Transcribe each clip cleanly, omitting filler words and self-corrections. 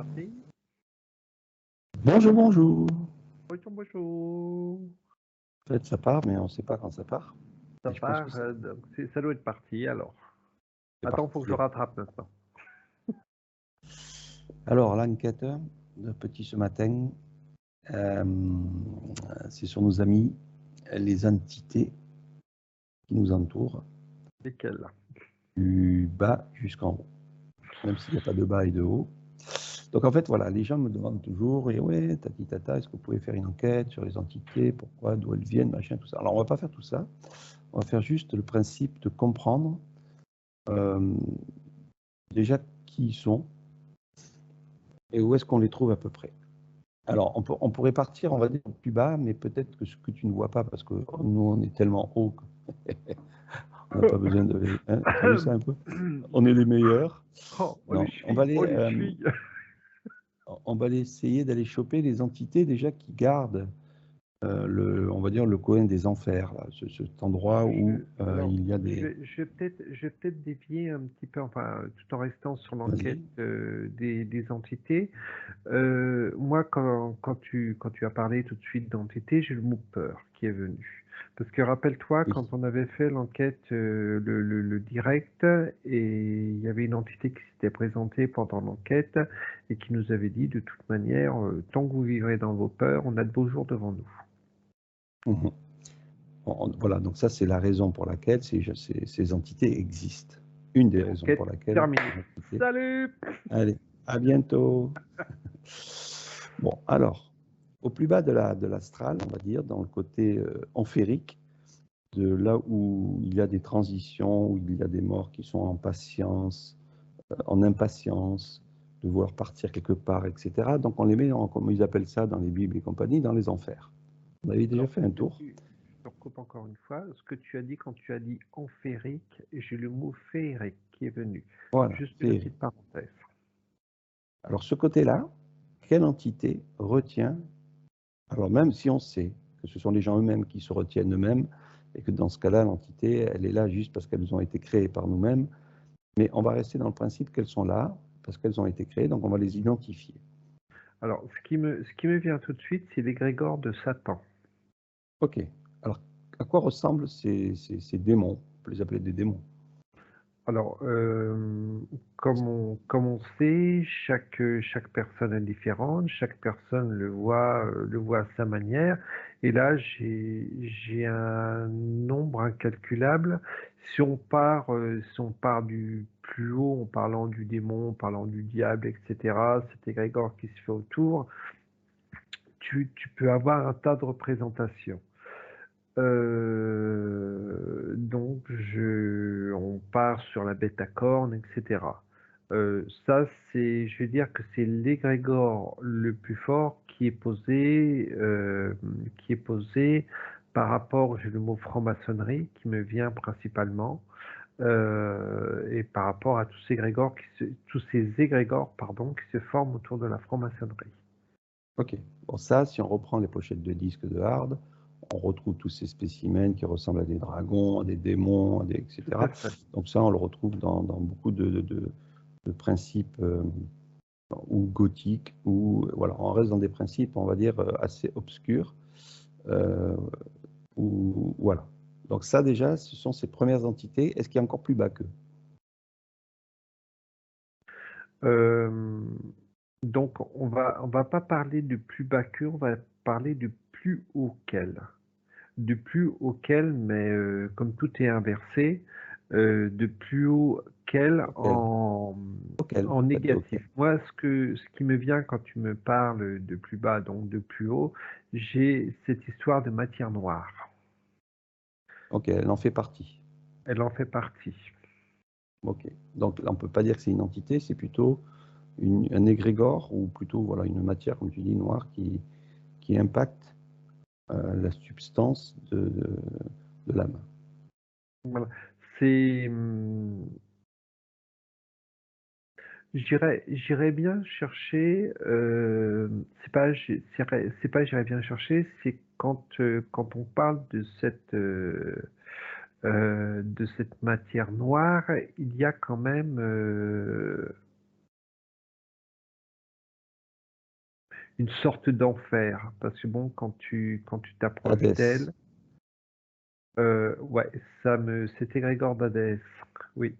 parti. Bonjour, bonjour. Bonjour, bonjour. En fait, ça part, mais on ne sait pas quand ça part. Ça Et je pense que part, donc ça doit être parti alors. c'est Attends, faut que je parti. rattrape maintenant. Alors, l'enquête de petit ce matin, euh, c'est sur nos amis, les entités qui nous entourent, Lesquels là? du bas jusqu'en haut, même s'il n'y a pas de bas et de haut. Donc, en fait, voilà, les gens me demandent toujours, et ouais, tati tata, est-ce que vous pouvez faire une enquête sur les entités, pourquoi, d'où elles viennent, machin, tout ça. Alors, on ne va pas faire tout ça. On va faire juste le principe de comprendre déjà qui ils sont et où est-ce qu'on les trouve à peu près. Alors, on pourrait partir, on va dire, plus bas, mais peut-être que ce que tu ne vois pas, parce que nous, on est tellement haut qu'on n'a pas besoin de... Hein, t'as vu ça un peu? On est les meilleurs. Oh, les Non, chevilles, oh les chevilles. on va aller essayer d'aller choper les entités déjà qui gardent, on va dire, le Cohen des enfers, là, cet endroit où Alors, il y a des... je vais peut-être dévier un petit peu, enfin, tout en restant sur l'enquête Vas-y. des entités. Moi, quand tu as parlé tout de suite d'entité, j'ai le mot peur qui est venu. Parce que rappelle-toi, Oui. quand on avait fait l'enquête, le direct, et il y avait une entité qui s'était présentée pendant l'enquête et qui nous avait dit, de toute manière, tant que vous vivrez dans vos peurs, on a de beaux jours devant nous. Mhm. Voilà, donc ça, c'est la raison pour laquelle ces entités existent. Une des raisons Enquête pour laquelle terminée. ces entités... Salut! Allez, à bientôt. Bon, alors, au plus bas de l'astral, on va dire, dans le côté amphérique, de là où il y a des transitions, où il y a des morts qui sont en patience, en impatience, de vouloir partir quelque part, etc. Donc on les met, comme ils appellent ça dans les Bibles et compagnie, dans les enfers. On avait déjà Alors, fait un tour. je recoupe encore une fois. Ce que tu as dit quand tu as dit amphérique, j'ai le mot féerique qui est venu. Voilà, Juste une féerique. petite parenthèse. Alors ce côté-là, quelle entité retient, alors même si on sait que ce sont les gens eux-mêmes qui se retiennent eux-mêmes, et que dans ce cas-là, l'entité, elle est là juste parce qu'elles ont été créées par nous-mêmes, mais on va rester dans le principe qu'elles sont là, parce qu'elles ont été créées, donc on va les identifier. Alors, ce qui me vient tout de suite, c'est l'égrégore de Satan. Ok, alors à quoi ressemblent ces démons? On peut les appeler des démons. Alors, comme on sait, chaque personne est différente, chaque personne le voit à sa manière. Et là, j'ai un nombre incalculable. Si on part du plus haut, en parlant du démon, en parlant du diable, etc., cet égrégore qui se fait autour, tu peux avoir un tas de représentations. Donc, on part sur la bête à cornes, etc. Ça, je vais dire que c'est l'égrégore le plus fort qui est posé par rapport, j'ai le mot franc-maçonnerie qui me vient principalement, et par rapport à tous ces égrégores, pardon, qui se forment autour de la franc-maçonnerie. Ok, bon ça, si on reprend les pochettes de disques de Hard, on retrouve tous ces spécimens qui ressemblent à des dragons, à des démons, Tout à etc. fait. Donc ça, on le retrouve dans beaucoup de principes ou gothiques, ou voilà, on reste dans des principes, on va dire, assez obscurs. Euh, voilà. Donc ça déjà, ce sont ces premières entités. Est-ce qu'il y a encore plus bas qu'eux? Euh, donc, on va pas parler du plus bas qu'eux, on va parler du plus haut qu'elle. Du plus haut qu'elle, mais comme tout est inversé, de plus haut qu'elle Auquel? Auquel? en Faites négatif. auquel. Moi, ce qui me vient quand tu me parles de plus bas, donc de plus haut, j'ai cette histoire de matière noire. Ok, elle en fait partie. Elle en fait partie. Ok. Donc là, on ne peut pas dire que c'est une entité, c'est plutôt un égrégore, ou plutôt voilà, une matière, comme tu dis, noire, qui impacte la substance de l'âme. Voilà. C'est, j'irais bien chercher, c'est pas j'irais bien chercher, c'est quand on parle de cette matière noire, il y a quand même une sorte d'enfer. Parce que bon, quand tu t'approches Hadès. d'elle, ouais, c'est égrégore d'Hadès. Oui,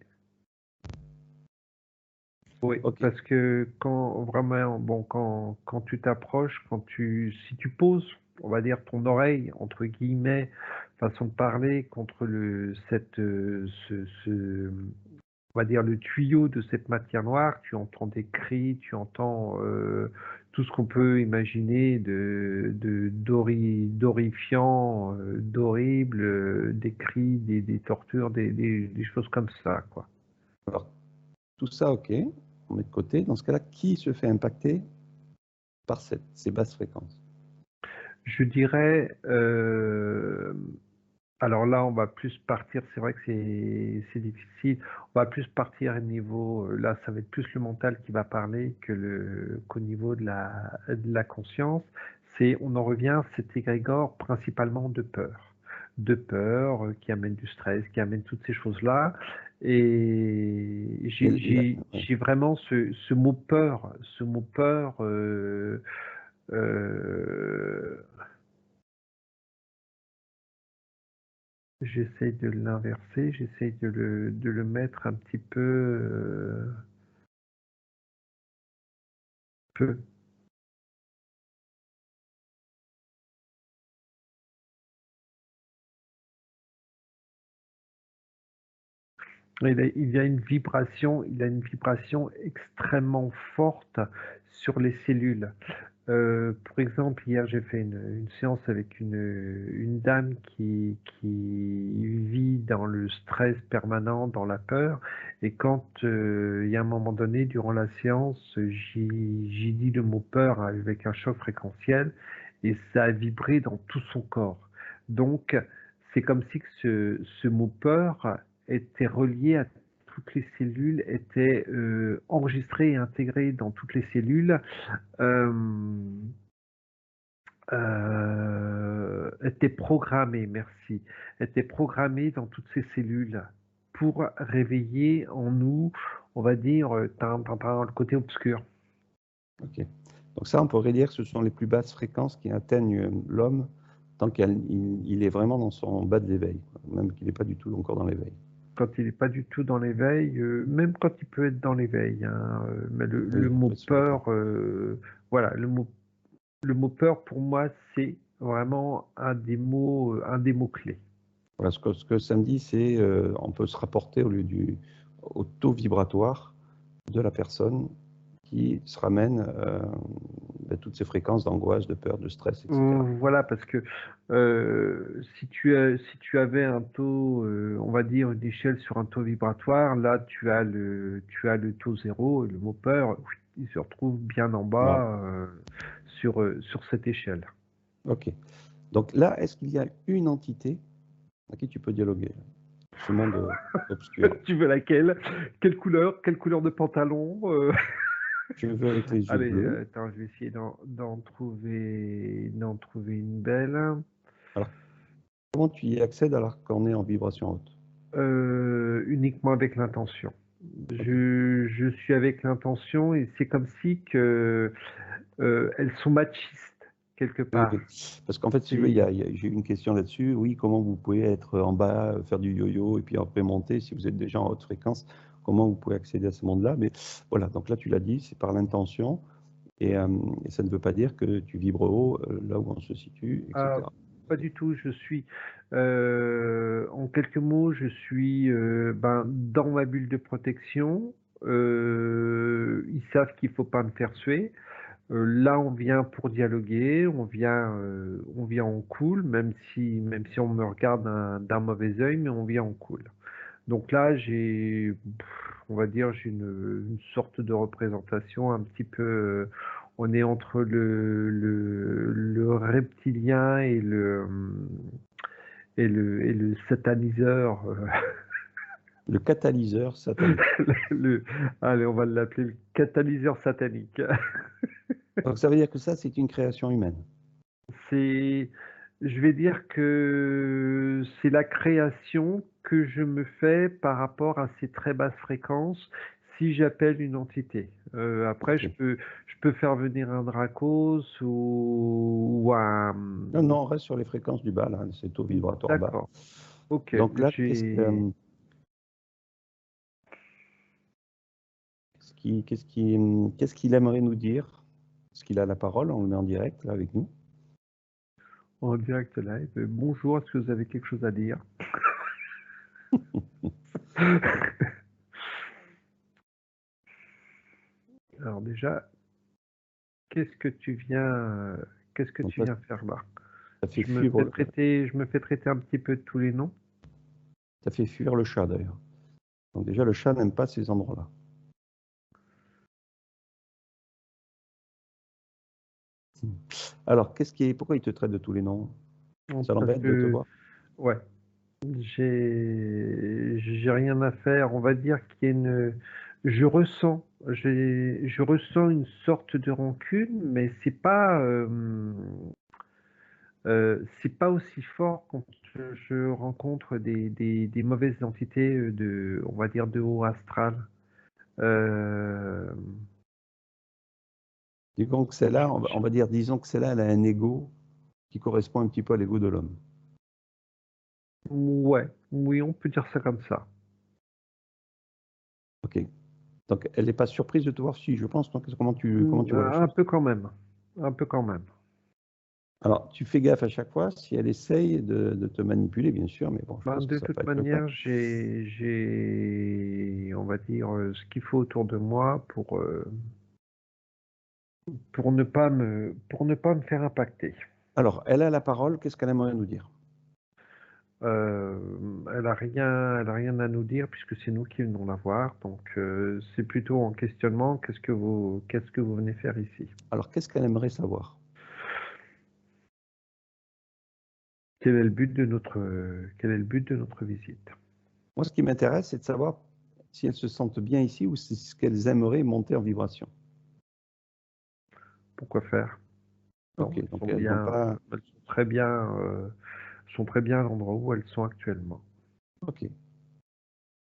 oui, Ok. parce que quand vraiment, bon, quand tu t'approches, si tu poses, on va dire ton oreille entre guillemets, façon de parler, contre on va dire le tuyau de cette matière noire, tu entends des cris, tu entends tout ce qu'on peut imaginer d'horrifiant, d'horrible, des cris, des tortures, des choses comme ça, quoi. Alors, tout ça, ok, on met de côté. Dans ce cas-là, qui se fait impacter par ces basses fréquences? Je dirais, alors là, on va plus partir, c'est vrai que c'est difficile, on va plus partir au niveau, là, ça va être plus le mental qui va parler qu'au niveau de la conscience. On en revient à cet égrégore principalement de peur qui amène du stress, qui amène toutes ces choses-là. Et Mais ouais. j'ai vraiment ce mot peur, euh, j'essaye de l'inverser, j'essaye de le mettre un petit peu, peu. Il a une vibration extrêmement forte sur les cellules. Pour exemple, hier, j'ai fait une séance avec une dame qui vit dans le stress permanent, dans la peur. Et quand il y a un moment donné, durant la séance, j'ai dit le mot peur avec un choc fréquentiel et ça a vibré dans tout son corps. Donc, c'est comme si que ce mot peur était relié à toutes les cellules, était enregistré et intégré dans toutes les cellules. Euh, était programmée, merci, était programmée dans toutes ces cellules pour réveiller en nous, on va dire, le côté obscur. Ok. Donc ça, on pourrait dire que ce sont les plus basses fréquences qui atteignent l'homme tant qu'il est vraiment dans son bas de l'éveil, même qu'il n'est pas du tout encore dans l'éveil. Quand il n'est pas du tout dans l'éveil, même quand il peut être dans l'éveil, hein, mais le Oui, mot après, ça dépend. peur, voilà, le mot peur pour moi, c'est vraiment un des mots clés. Voilà, ce que ça me dit, c'est on peut se rapporter au taux vibratoire de la personne qui se ramène toutes ces fréquences d'angoisse, de peur, de stress, etc. Voilà, parce que si tu avais un taux, on va dire une échelle sur un taux vibratoire, là tu as le taux zéro et le mot peur, il se retrouve bien en Voilà. bas sur cette échelle. Ok. Donc là, est-ce qu'il y a une entité à qui tu peux dialoguer, ce monde obscur? Tu veux laquelle? Quelle couleur de pantalon? Je veux avec les yeux Allez, bleus. attends, je vais essayer d'en trouver une belle. Alors, comment tu y accèdes alors qu'on est en vibration haute? Uniquement avec l'intention. Ok. Je suis avec l'intention et c'est comme si que elles sont machistes quelque Oui, part. oui. Parce qu'en fait, si tu veux, C'est j'ai eu une question là-dessus. Oui, comment vous pouvez être en bas, faire du yo-yo et puis après monter si vous êtes déjà en haute fréquence? Comment vous pouvez accéder à ce monde-là? Mais voilà, donc là, tu l'as dit, c'est par l'intention et ça ne veut pas dire que tu vibres haut là où on se situe, ah, etc. pas du tout. En quelques mots, je suis dans ma bulle de protection. Ils savent qu'il faut pas me faire suer. Là, on vient pour dialoguer, on vient en cool, même si on me regarde d'un mauvais œil, mais on vient en cool. Donc là, on va dire, j'ai une sorte de représentation un petit peu. On est entre le reptilien et le sataniseur. Le catalyseur satanique. le, allez, on va l'appeler le catalyseur satanique. Donc ça veut dire que ça, c'est une création humaine. C'est, je vais dire que c'est la création que je me fais par rapport à ces très basses fréquences. si j'appelle une entité. Après, Ok. je peux faire venir un Dracos ou un. Non, non, on reste sur les fréquences du bas, là, ces taux vibratoires bas. D'accord. Ok. Donc là, J'ai. qu'est-ce qu'il aimerait nous dire? Est-ce qu'il a la parole? On le met en direct là, avec nous. En direct live. Bonjour, est-ce que vous avez quelque chose à dire? Alors déjà, qu'est-ce que tu viens, qu'est-ce que Donc tu là, viens faire là? ça fait fuir, Je me fais traiter un petit peu de tous les noms. ça fait fuir le chat d'ailleurs. Donc déjà, le chat n'aime pas ces endroits-là. Alors, pourquoi il te traite de tous les noms? Ça Parce l'embête de te que, voir? ouais, j'ai rien à faire. On va dire qu'il y a je ressens une sorte de rancune, mais c'est pas aussi fort quand je rencontre des mauvaises entités on va dire, de haut astral. Euh, Disons que celle-là, on va dire, disons que celle-là, elle a un ego qui correspond un petit peu à l'ego de l'homme. ouais, oui, on peut dire ça comme ça. Ok. Donc, elle n'est pas surprise de te voir? Si, je pense. Donc, comment tu vois la Un chose? peu quand même. Un peu quand même. Alors, tu fais gaffe à chaque fois si elle essaye de te manipuler, bien sûr, mais bon, je Ben, pense que de ça va pas toute être le cas. manière, on va dire, ce qu'il faut autour de moi pour ne pas me faire impacter. Alors, elle a la parole, qu'est-ce qu'elle aimerait nous dire? Euh, elle a rien à nous dire puisque c'est nous qui venons la voir. Donc, c'est plutôt en questionnement. Qu'est-ce que vous venez faire ici? Alors, qu'est-ce qu'elle aimerait savoir? Quel est le but de notre visite? Moi, ce qui m'intéresse, c'est de savoir si elles se sentent bien ici ou si c'est ce qu'elles aimeraient monter en vibration. Pourquoi faire? Non, Ok, elles donc sont elles n'ont bien, pas... elles sont très bien à l'endroit où elles sont actuellement. Ok,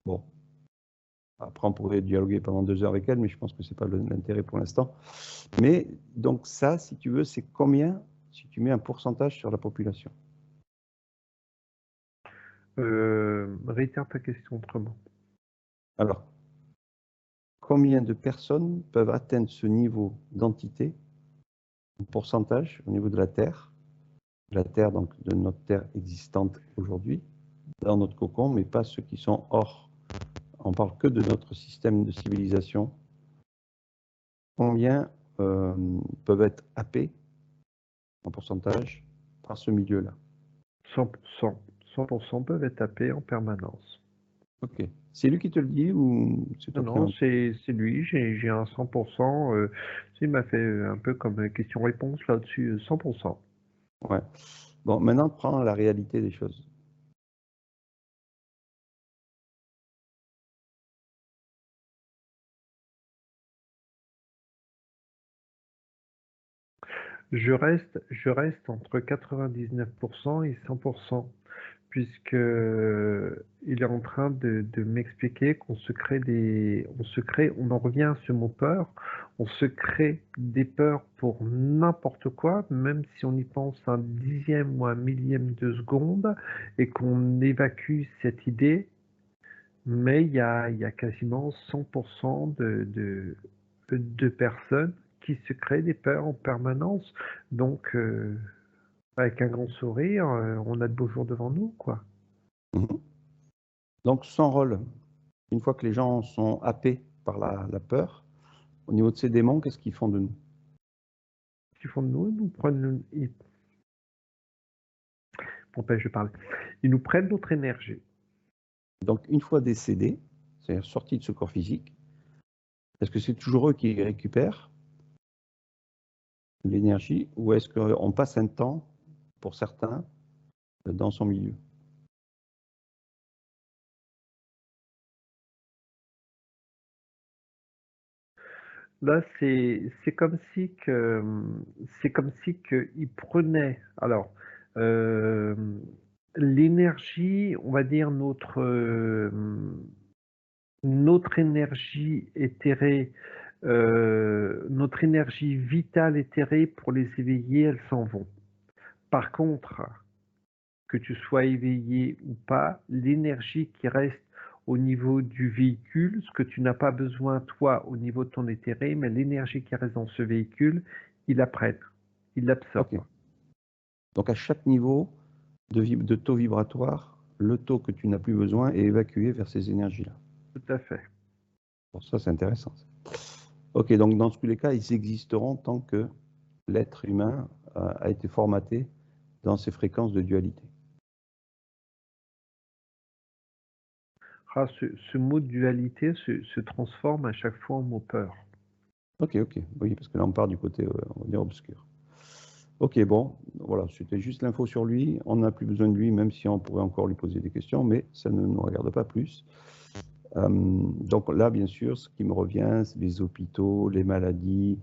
bon. Après, on pourrait dialoguer pendant 2 heures avec elles, mais je pense que ce n'est pas l'intérêt pour l'instant. Mais donc ça, si tu veux, c'est combien si tu mets un pourcentage sur la population? Réitère ta question autrement. Alors, combien de personnes peuvent atteindre ce niveau d'entité, en pourcentage au niveau de la Terre, donc de notre Terre existante aujourd'hui, dans notre cocon, mais pas ceux qui sont hors. On parle que de notre système de civilisation. Combien peuvent être happés en pourcentage par ce milieu-là? 100%. 100% peuvent être tapés en permanence. Ok. C'est lui qui te le dit ou c'est Non, toi qui non, en... c'est lui, j'ai un 100%. Il m'a fait un peu comme question-réponse là-dessus, 100%. Ouais. Bon, maintenant, prends la réalité des choses. Je reste entre 99% et 100%, puisque il est en train de m'expliquer on en revient à ce mot peur, on se crée des peurs pour n'importe quoi, même si on y pense un dixième ou un millième de seconde, et qu'on évacue cette idée, mais il y a quasiment 100% de personnes qui se créent des peurs en permanence. Donc, avec un grand sourire, on a de beaux jours devant nous, quoi. Mhm. Donc, son rôle, une fois que les gens sont happés par la peur, au niveau de ces démons, qu'est-ce qu'ils font de nous? Ils font de nous, ben, je parle. Ils nous prennent notre énergie. Donc, une fois décédés, c'est-à-dire sortis de ce corps physique, est-ce que c'est toujours eux qui récupèrent l'énergie ou est-ce qu'on passe un temps, pour certains, dans son milieu? Là, c'est comme si que ils prenaient, alors, l'énergie, on va dire notre énergie éthérée, notre énergie vitale éthérée pour les éveillés, elles s'en vont. Par contre, que tu sois éveillé ou pas, l'énergie qui reste au niveau du véhicule, ce que tu n'as pas besoin toi au niveau de ton éthéré, mais l'énergie qui reste dans ce véhicule, il la prenne, il l'absorbe. Ok. Donc à chaque niveau de taux vibratoire, le taux que tu n'as plus besoin est évacué vers ces énergies-là. Tout à fait. Bon, ça, c'est intéressant. Ok, donc dans tous les cas, ils existeront tant que l'être humain a été formaté dans ces fréquences de dualité. Ah, ce mot dualité se transforme à chaque fois en mot peur. Ok, oui, parce que là, on part du côté, on va dire, obscur. Ok, bon, voilà, c'était juste l'info sur lui. On n'a plus besoin de lui, même si on pourrait encore lui poser des questions, mais ça ne nous regarde pas plus. Donc là, bien sûr, ce qui me revient, c'est les hôpitaux, les maladies,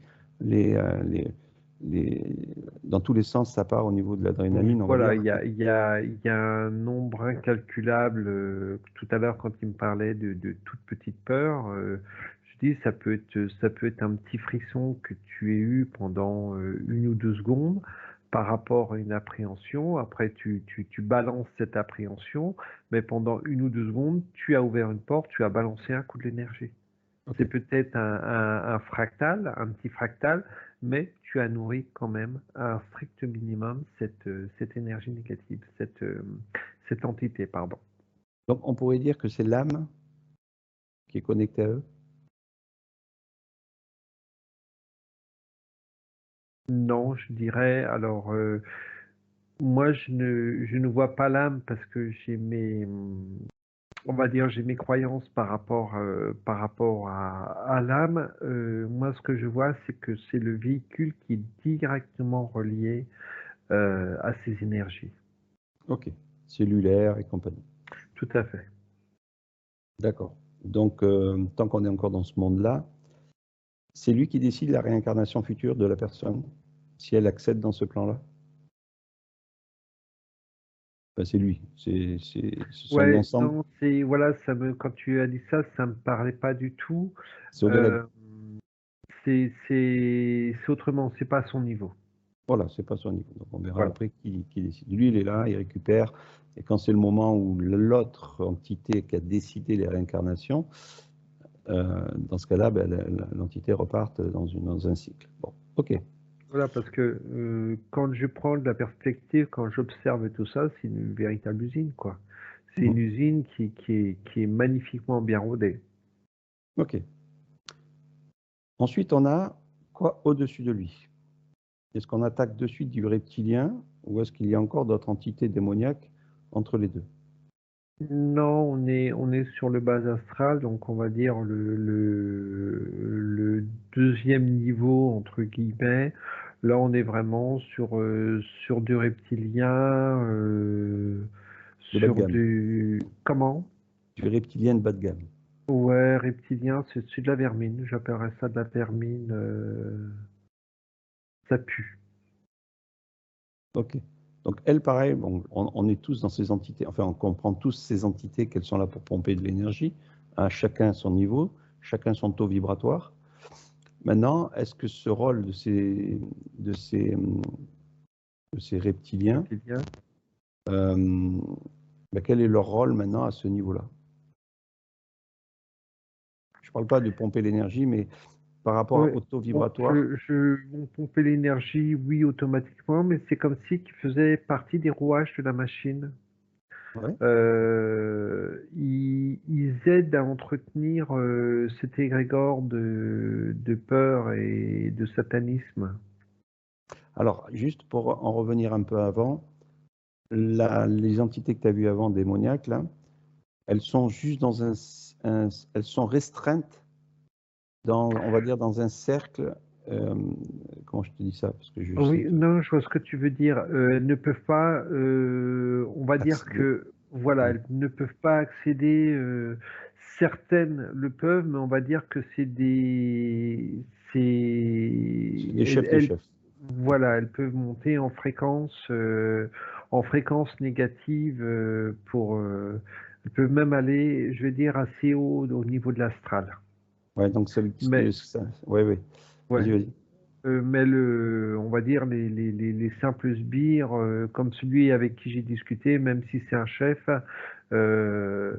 dans tous les sens, ça part au niveau de l'adrénaline, on va Voilà, dire. il y a un nombre incalculable. Tout à l'heure, quand il me parlait de toute petite peur, je dis ça peut être un petit frisson que tu aies eu pendant 1 ou 2 secondes par rapport à une appréhension. Après, tu balances cette appréhension, mais pendant 1 ou 2 secondes, tu as ouvert une porte, tu as balancé un coup de l'énergie. C'est Ok. peut-être un fractal, un petit fractal, mais tu as nourri quand même à un strict minimum cette énergie négative, cette entité, pardon. Donc on pourrait dire que c'est l'âme qui est connectée à eux. Non, je dirais, alors, moi, je ne vois pas l'âme parce que j'ai on va dire, j'ai mes croyances par rapport à l'âme. Moi, ce que je vois, c'est que c'est le véhicule qui est directement relié à ces énergies. Ok. Cellulaire et compagnie. Tout à fait. D'accord. Donc, tant qu'on est encore dans ce monde-là, c'est lui qui décide la réincarnation future de la personne, si elle accède dans ce plan-là. Enfin, c'est lui. Ce sont Ouais, l'ensemble. non, voilà, quand tu as dit ça, ça me parlait pas du tout. C'est au-delà de... Euh, c'est autrement, c'est pas à son niveau. Voilà, c'est pas son niveau. Donc, on verra Voilà. après qui décide. Lui, il est là, il récupère. Et quand c'est le moment où l'autre entité qui a décidé les réincarnations, dans ce cas-là, ben, l'entité repart dans un cycle. Bon, ok. Voilà, parce que quand je prends de la perspective, quand j'observe tout ça, c'est une véritable usine, quoi. C'est une Mhm. usine qui est magnifiquement bien rodée. Ok. Ensuite, on a quoi au-dessus de lui? Est-ce qu'on attaque de suite du reptilien ou est-ce qu'il y a encore d'autres entités démoniaques entre les deux? Non, on est sur le bas astral, donc on va dire le deuxième niveau, entre guillemets. Là, on est vraiment sur du reptilien, De bas de sur gamme. du... Comment? Du reptilien de bas de gamme. Ouais, reptilien, c'est de la vermine. J'appellerais ça de la vermine. Ça pue. Ok. Donc, elle, pareil, bon, on est tous dans ces entités, enfin, on comprend tous ces entités qu'elles sont là pour pomper de l'énergie, à chacun son niveau, chacun son taux vibratoire. Maintenant, est-ce que ce rôle de ces, de ces reptiliens, Reptilien. euh, quel est leur rôle maintenant à ce niveau-là? Je ne parle pas de pomper l'énergie, mais par rapport Ouais, au taux bon, vibratoire. on pompait l'énergie, oui, automatiquement, mais c'est comme si qu'ils faisaient partie des rouages de la machine. Ouais. Ils aident à entretenir cet égrégore de peur et de satanisme. Alors, juste pour en revenir un peu avant, les entités que tu as vues avant, démoniaques, là, elles sont juste dans elles sont restreintes dans, on va dire, dans un cercle. euh, Comment je te dis ça? Parce que je sais Oui, que non, je vois ce que tu veux dire. Elles ne peuvent pas, on va dire accéder. que, voilà, Ouais. elles ne peuvent pas accéder. Certaines le peuvent, mais on va dire que C'est des chefs de elles, chefs. voilà, elles peuvent monter en fréquence négative pour Elles peuvent même aller, je vais dire, assez haut au niveau de l'astral. Ouais, donc c'est ce Mais, qui ça. Ouais, ouais. ouais. Vas-y, vas-y. Mais on va dire les simples sbires, comme celui avec qui j'ai discuté, même si c'est un chef, euh,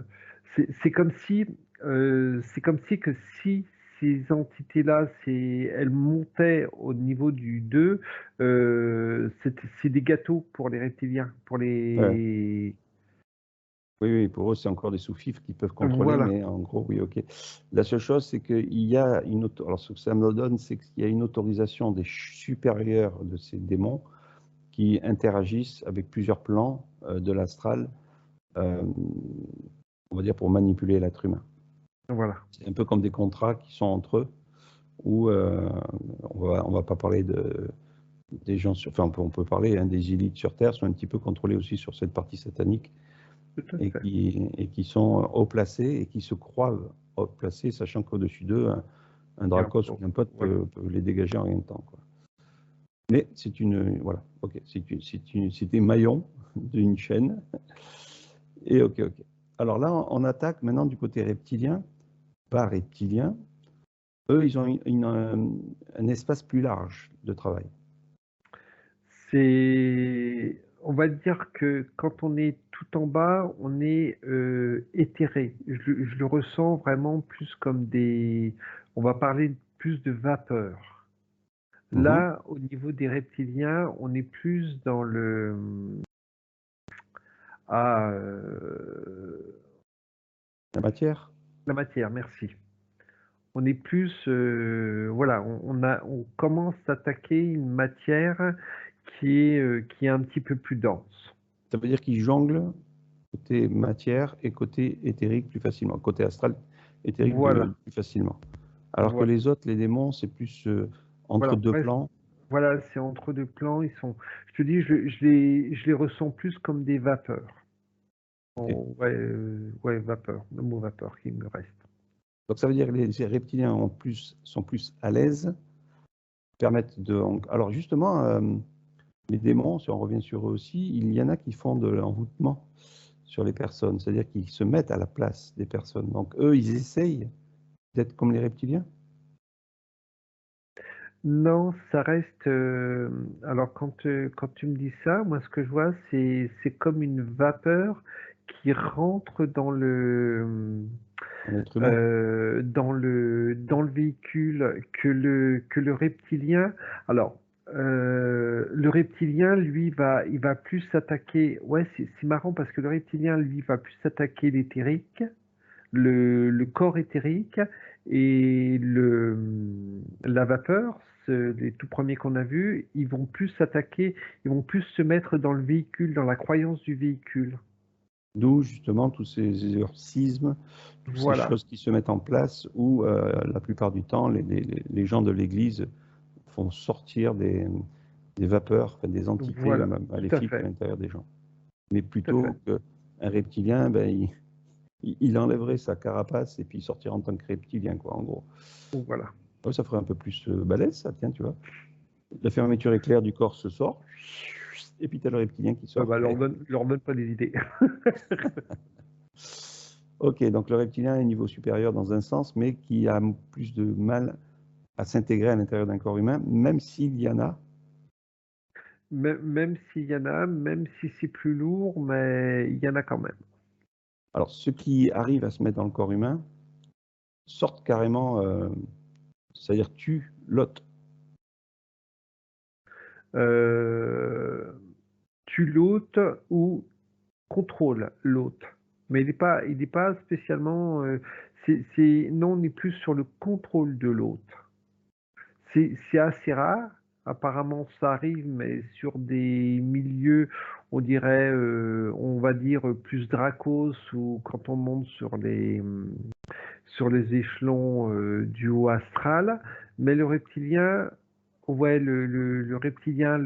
c'est comme si, c'est comme si que si ces entités-là, elles montaient au niveau du 2, c'est des gâteaux pour les reptiliens, pour Ouais. les... Oui, oui, pour eux, c'est encore des sous-fifres qu'ils peuvent contrôler, Voilà, mais en gros, oui, ok. La seule chose, c'est qu'il y a une alors ce que ça me donne, c'est qu'il y a une autorisation des supérieurs de ces démons qui interagissent avec plusieurs plans de l'astral, euh, on va dire pour manipuler l'être humain. voilà. C'est un peu comme des contrats qui sont entre eux, où on va pas parler des gens sur, enfin, on peut parler hein, des élites sur Terre sont un petit peu contrôlés aussi sur cette partie satanique Tout à et fait. qui sont haut placés et qui se croient haut placés, sachant qu'au-dessus d'eux, un Il y a Dracos ou un pote voilà. peut les dégager en rien de temps, quoi. Mais c'est une, voilà, ok, c'est des maillons d'une chaîne. Et ok, ok. Alors là, on attaque maintenant du côté reptilien, pas reptilien. Eux, ils ont un espace plus large de travail. On va dire que quand on est tout en bas, on est éthéré. Je le ressens vraiment plus comme on va parler plus de vapeur. Mhm. Là, au niveau des reptiliens, on est plus dans ah, La matière. la matière. Merci. On est plus, voilà, on commence à attaquer une matière qui est un petit peu plus dense. Ça veut dire qu'ils jonglent côté matière et côté éthérique plus facilement, côté astral éthérique Voilà, plus facilement. Alors que voilà, les autres, les démons, c'est plus entre voilà. deux Ouais, plans. voilà, c'est entre deux plans. Je te dis, je les ressens plus comme des vapeurs. Ok. Ouais, ouais, vapeur, le mot vapeur qui me reste. Donc ça veut dire que les reptiliens sont plus à l'aise, permettent de. Alors justement, les démons, si on revient sur eux aussi, il y en a qui font de l'envoûtement sur les personnes, c'est-à-dire qu'ils se mettent à la place des personnes. Donc eux, ils essayent d'être comme les reptiliens. Non, ça reste. Alors, quand tu me dis ça, moi, ce que je vois, c'est comme une vapeur qui rentre Un être humain. dans le véhicule que le reptilien. Alors, le reptilien, lui, il va plus s'attaquer. Ouais, c'est marrant parce que le reptilien, lui, va plus s'attaquer l'éthérique, le corps éthérique et la vapeur. Les tout premiers qu'on a vus, ils vont plus s'attaquer, ils vont plus se mettre dans le véhicule, dans la croyance du véhicule. D'où justement tous ces exorcismes, toutes ces Voilà, choses qui se mettent en place où la plupart du temps, les gens de l'Église font sortir des vapeurs, enfin, des entités voilà, tout à maléfiques à fait, l'intérieur des gens. Mais tout à fait. plutôt qu'un reptilien, ben, il enlèverait sa carapace et puis il sortirait en tant que reptilien, quoi, en gros. Donc voilà. Ouais, ça ferait un peu plus balèze, ça, tiens, tu vois. La fermeture éclair du corps se sort, et puis tu as le reptilien qui Ouais, sort. bah, leur donne pas des idées. Ok, donc le reptilien est un niveau supérieur dans un sens, mais qui a plus de mal à s'intégrer à l'intérieur d'un corps humain, même s'il y en a. Même s'il y en a, même si c'est plus lourd, mais il y en a quand même. Alors, ceux qui arrivent à se mettre dans le corps humain sortent carrément, c'est-à-dire tuent l'hôte. Euh, Tu l'hôte ou contrôle l'hôte. Mais il n'est pas spécialement. Non, on est plus sur le contrôle de l'hôte. C'est assez rare. Apparemment, ça arrive, mais sur des milieux, on dirait, on va dire plus Dracos ou quand on monte sur les échelons du haut astral. Mais le reptilien, ouais, le reptilien,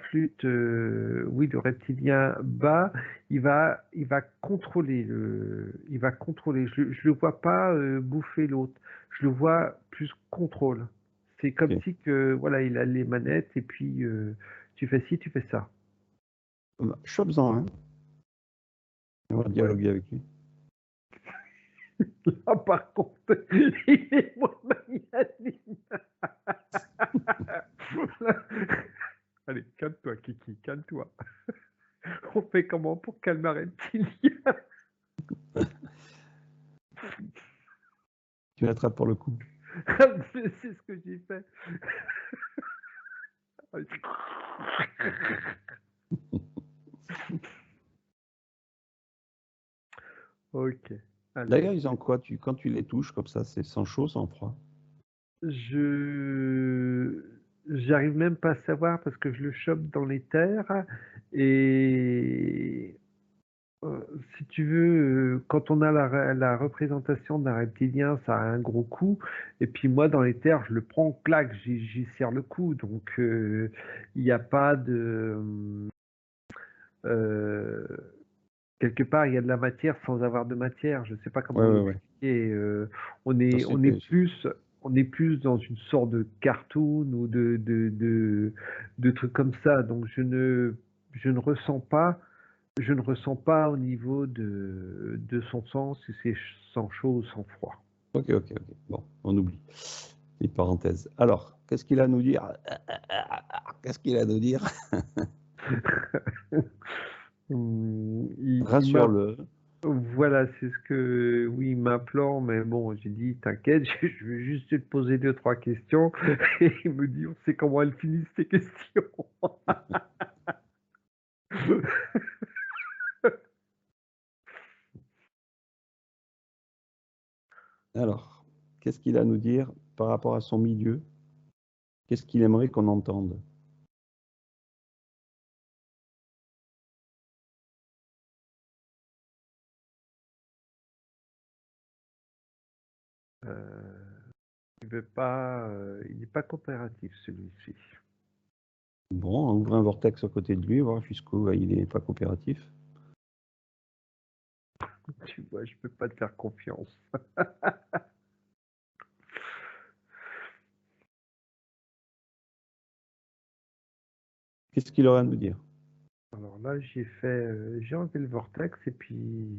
flûte, oui, le reptilien bas, il va contrôler il va contrôler. Je le vois pas bouffer l'autre. Je le vois plus contrôle. C'est comme Ok. si que, voilà, il a les manettes et puis tu fais ci, tu fais ça. Chope-en un, On va dialoguer avec lui. Là, par contre, il est moins magnanime. Allez, calme-toi, Kiki, calme-toi. On fait comment pour calmer un reptilien? Tu l'attrapes pour le coup. C'est ce que j'ai fait. Ok. Alors, D'ailleurs, ils ont quoi? Quand tu les touches comme ça, c'est sans chaud, sans froid? j'arrive même pas à savoir parce que je le chope dans les terres et euh, si tu veux, quand on a la représentation d'un reptilien, ça a un gros coup. Et puis moi, dans les terres, je le prends, clac, j'y serre le coup. Donc, il n'y a pas de... euh, quelque part, il y a de la matière sans avoir de matière. Je ne sais pas Ouais, comment ouais, ouais. l'expliquer. Ça, On est plus dans une sorte de cartoon ou de trucs comme ça. Donc, je ne ressens pas. Je ne ressens pas au niveau de son sang si c'est sans chaud ou sans froid. Ok, ok, ok. Bon, on oublie. Les parenthèses. Alors, qu'est-ce qu'il a à nous dire? Qu'est-ce qu'il a à nous dire? Il m'a, Rassure-le. voilà, c'est ce que, oui, il m'implore, mais bon, j'ai dit, t'inquiète, je vais juste te poser deux, trois questions. Et il me dit, on sait comment elles finissent tes questions. Alors, qu'est-ce qu'il a à nous dire par rapport à son milieu? Qu'est-ce qu'il aimerait qu'on entende? Il n'est pas coopératif, celui-ci. Bon, on ouvre un vortex à côté de lui, voir jusqu'où il n'est pas coopératif. Tu vois, je peux pas te faire confiance. Qu'est-ce qu'il aurait à nous dire? Alors là, j'ai enlevé le vortex et puis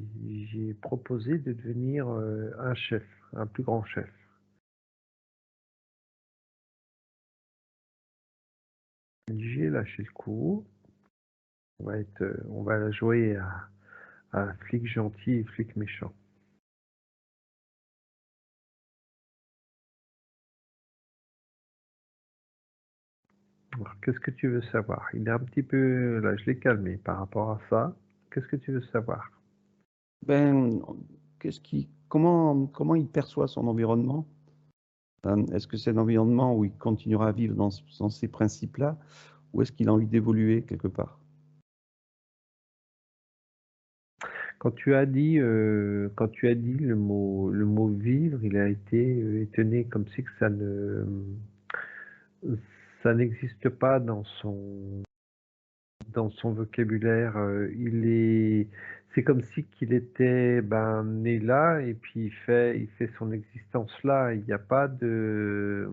j'ai proposé de devenir un chef, un plus grand chef. J'ai lâché le coup. On va jouer à flic gentil et flic méchant. Alors, qu'est-ce que tu veux savoir? Il est un petit peu, là, je l'ai calmé par rapport à ça. Qu'est-ce que tu veux savoir? Ben, comment il perçoit son environnement? Est-ce que c'est l'environnement où il continuera à vivre dans ces principes-là, ou est-ce qu'il a envie d'évoluer quelque part? Quand tu as dit le mot vivre, il a été étonné comme si que ça n'existe pas dans son vocabulaire. C'est comme si qu'il était ben, né là et puis il fait son existence là. Il n'y a pas de,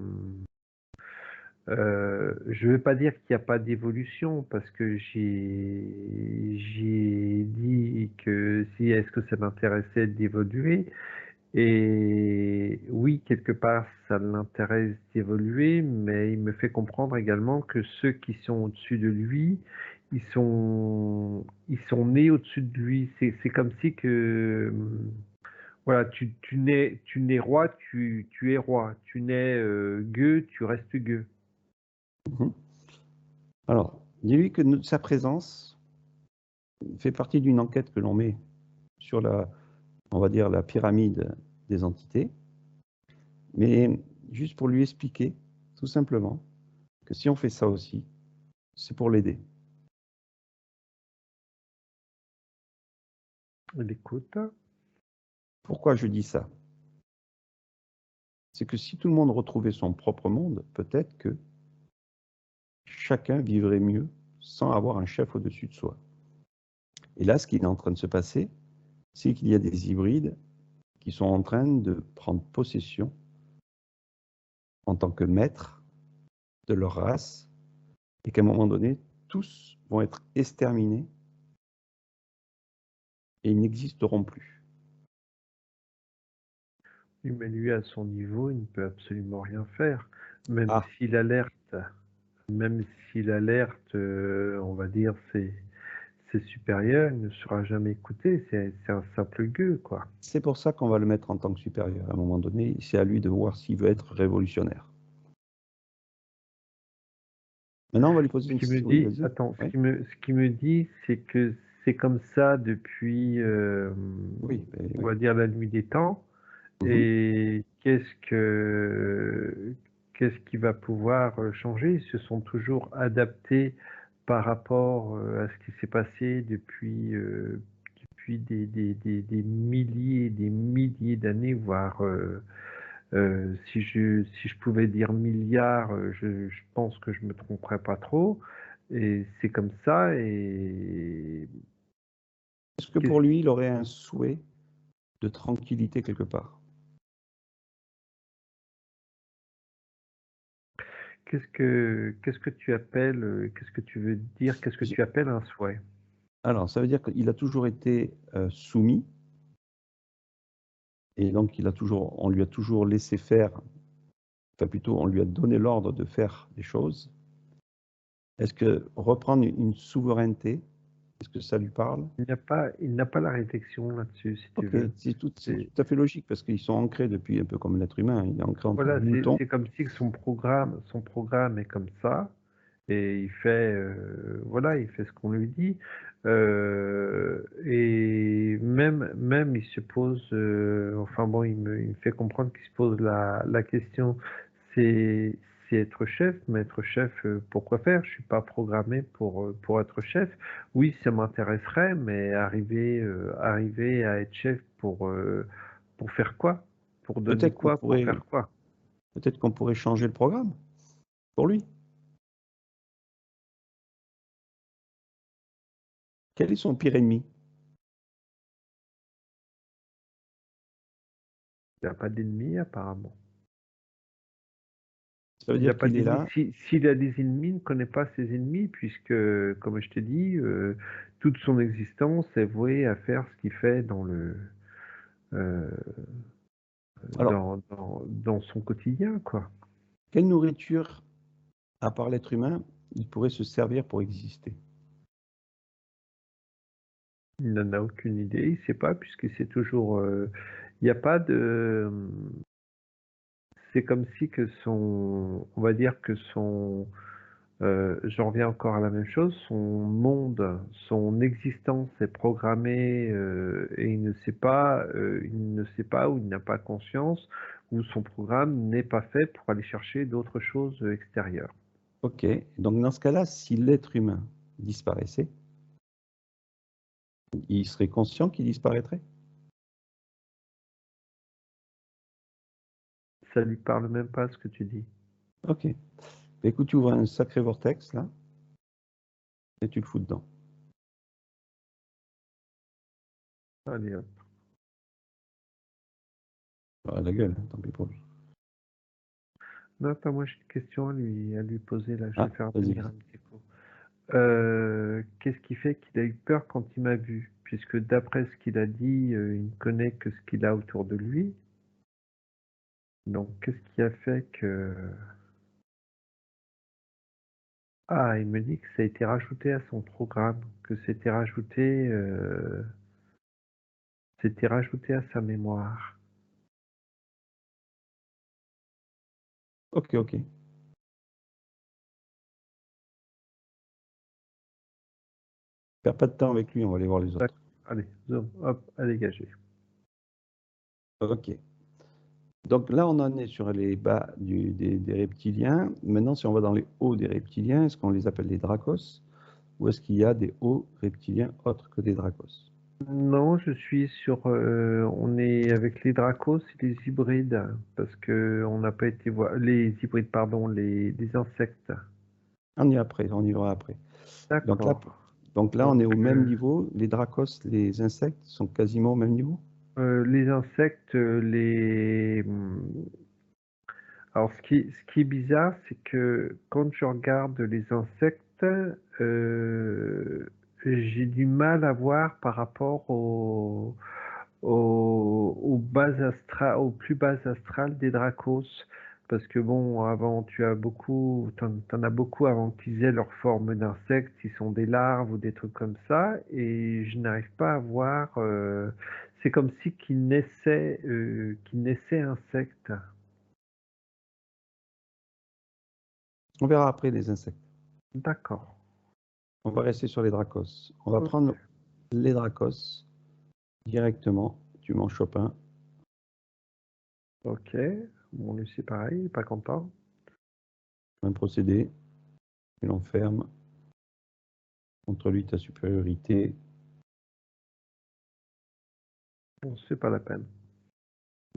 je ne veux pas dire qu'il n'y a pas d'évolution parce que j'ai dit que si est-ce que ça m'intéressait d'évoluer et oui quelque part ça l'intéresse d'évoluer mais il me fait comprendre également que ceux qui sont au-dessus de lui ils sont nés au-dessus de lui. C'est comme si que voilà tu nais roi tu es roi, tu nais gueux tu restes gueux. Mhm. Alors, dis-lui que sa présence fait partie d'une enquête que l'on met sur on va dire, la pyramide des entités, mais juste pour lui expliquer, tout simplement, que si on fait ça aussi, c'est pour l'aider. Il écoute. Pourquoi je dis ça? C'est que si tout le monde retrouvait son propre monde, peut-être que chacun vivrait mieux sans avoir un chef au-dessus de soi. Et là, ce qui est en train de se passer, c'est qu'il y a des hybrides qui sont en train de prendre possession en tant que maîtres de leur race et qu'à un moment donné, tous vont être exterminés et ils n'existeront plus. Oui, mais lui, à son niveau, il ne peut absolument rien faire. Même Ah, s'il alerte, même s'il alerte, on va dire, ses supérieurs, il ne sera jamais écouté. C'est un simple gueux, quoi. c'est pour ça qu'on va le mettre en tant que supérieur. À un moment donné, c'est à lui de voir s'il veut être révolutionnaire. Maintenant, on va lui poser Ce une... qui me Oui, dit, vas-y. attends, Ouais. ce qui me dit, c'est que c'est comme ça depuis, Oui, ben on oui. va dire, la nuit des temps. Mhm. Et qu'est-ce qui va pouvoir changer? Ils se sont toujours adaptés par rapport à ce qui s'est passé depuis des milliers et des milliers d'années, voire si je pouvais dire milliards, je pense que je me tromperais pas trop. Et c'est comme ça. Et Est-ce que qu'est-ce pour lui, il aurait un souhait de tranquillité quelque part? qu'est-ce que tu appelles, qu'est-ce que tu veux dire, qu'est-ce que J'ai- tu appelles un souhait? Alors, ça veut dire qu'il a toujours été soumis, et donc on lui a toujours laissé faire, enfin plutôt, on lui a donné l'ordre de faire des choses. Est-ce que reprendre une souveraineté, est-ce que ça lui parle? Il n'a pas la réflexion là-dessus, si tu Ok, veux. c'est C'est, tout à fait logique parce qu'ils sont ancrés depuis un peu comme l'être humain, il est ancré en tant que voilà, mouton. c'est comme si son programme est comme ça, et voilà, il fait ce qu'on lui dit. Et même il se pose, enfin bon, il me fait comprendre qu'il se pose la question, c'est, c'est être chef, mais être chef, pourquoi faire? Je suis pas programmé pour être chef. Oui, ça m'intéresserait, mais arriver à être chef pour faire quoi? Pour donner Peut-être qu'on quoi? Pour pourrait, faire quoi? peut-être qu'on pourrait changer le programme pour lui. Quel est son pire ennemi? Il n'y a pas d'ennemi apparemment. Ça veut Il n'a dire pas qu'il est d'ennemis. là. S'il a des ennemis, il ne connaît pas ses ennemis, puisque, comme je t'ai dit, toute son existence est vouée à faire ce qu'il fait euh, Alors, dans son quotidien, quoi. quelle nourriture, à part l'être humain, il pourrait se servir pour exister? Il n'en a aucune idée, il ne sait pas, puisque c'est toujours. Il n'y a pas de. C'est comme si que on va dire que j'en reviens encore à la même chose, son monde, son existence est programmée et il ne sait pas ou il n'a pas conscience ou son programme n'est pas fait pour aller chercher d'autres choses extérieures. Ok, donc dans ce cas-là, si l'être humain disparaissait, il serait conscient qu'il disparaîtrait? Ça lui parle même pas ce que tu dis. Ok. Bah, écoute, tu ouvres un sacré vortex là, et tu le fous dedans. Allez, hop. Ah, la gueule, tant pis pour lui. Non, attends, moi j'ai une question à lui poser là. Je Ah, vais faire vas-y, venir un vas-y. petit coup. Qu'est-ce qui fait qu'il a eu peur quand il m'a vu? Puisque d'après ce qu'il a dit, il ne connaît que ce qu'il a autour de lui. Donc, qu'est-ce qui a fait que... Ah, il me dit que ça a été rajouté à son programme, que c'était rajouté à sa mémoire. Ok, ok. Perds pas de temps avec lui, on va aller voir les autres. D'accord. Allez, zoom, hop, à dégager. Ok. Donc là, on en est sur les bas des reptiliens. Maintenant, si on va dans les hauts des reptiliens, est-ce qu'on les appelle les dracos? Ou est-ce qu'il y a des hauts reptiliens autres que des dracos? Non, je suis sur... on est avec les dracos et les hybrides, parce que on n'a pas été voir... Les hybrides, pardon, les insectes. On y est après, on y va après. Donc là, D'accord. donc là, on Donc, est au même niveau. Les dracos, les insectes sont quasiment au même niveau. les insectes, alors, ce qui est bizarre, c'est que quand je regarde les insectes, j'ai du mal à voir par rapport aux aux plus bases astrales des Dracos. Parce que bon, avant, t'en as beaucoup avant qu'ils aient leur forme d'insectes, ils sont des larves ou des trucs comme ça, et je n'arrive pas à voir. C'est comme si qu'ils naissaient insectes. On verra après les insectes. D'accord. On va rester sur les dracos. On va Ok. prendre les dracos directement. Tu m'en chopes un. Ok. Bon, lui, c'est pareil, il est pas content. Même procédé. Tu l'enfermes. Montre-lui ta supériorité. Bon, c'est pas la peine.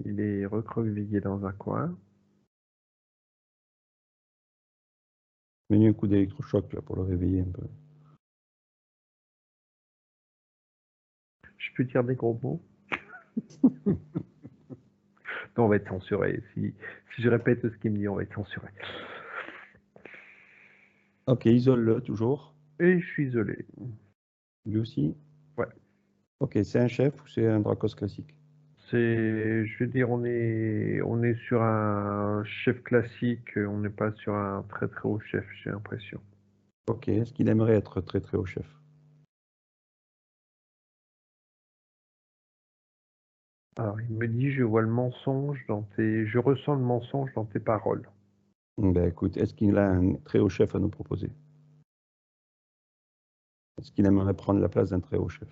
Il est recroquevillé dans un coin. Mets-lui un coup d'électrochoc là pour le réveiller un peu. Je peux dire des gros mots? Non, on va être censuré. Si je répète ce qu'il me dit, on va être censuré. Ok, isole-le toujours. Et je suis isolé. Lui aussi. Ouais. Ok, c'est un chef ou c'est un dracos classique? Je veux dire, on est sur un chef classique, on n'est pas sur un très très haut chef, j'ai l'impression. Ok, est-ce qu'il aimerait être très très haut chef? Alors, il me dit, je vois le mensonge je ressens le mensonge dans tes paroles. Ben écoute, est-ce qu'il a un très haut chef à nous proposer? Est-ce qu'il aimerait prendre la place d'un très haut chef?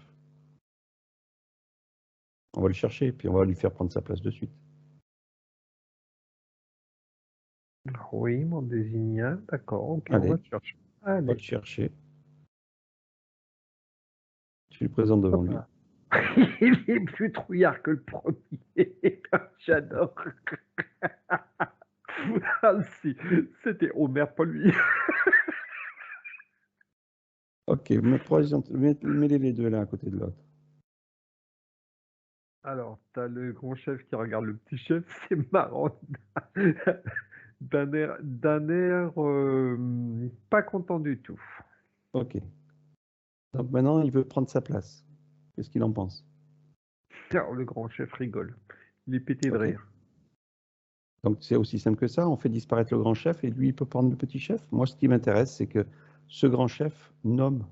On va le chercher, puis on va lui faire prendre sa place de suite. Alors, oui, il m'en désigne un, d'accord, ok, on va Allez, le chercher. on va le Allez, chercher. Tu le présentes devant hop lui. là. Il est plus trouillard que le premier. J'adore. Ah si, c'était Homer, pas lui. Ok, mets-les les deux l'un à côté de l'autre. Alors, t'as le grand chef qui regarde le petit chef, c'est marrant. D'un air pas content du tout. Ok. Donc maintenant, il veut prendre sa place. Qu'est-ce qu'il en pense? Alors, le grand chef rigole. Il est pété de Ok. rire. Donc c'est aussi simple que ça. On fait disparaître le grand chef et lui, il peut prendre le petit chef. Moi, ce qui m'intéresse, c'est que ce grand chef nomme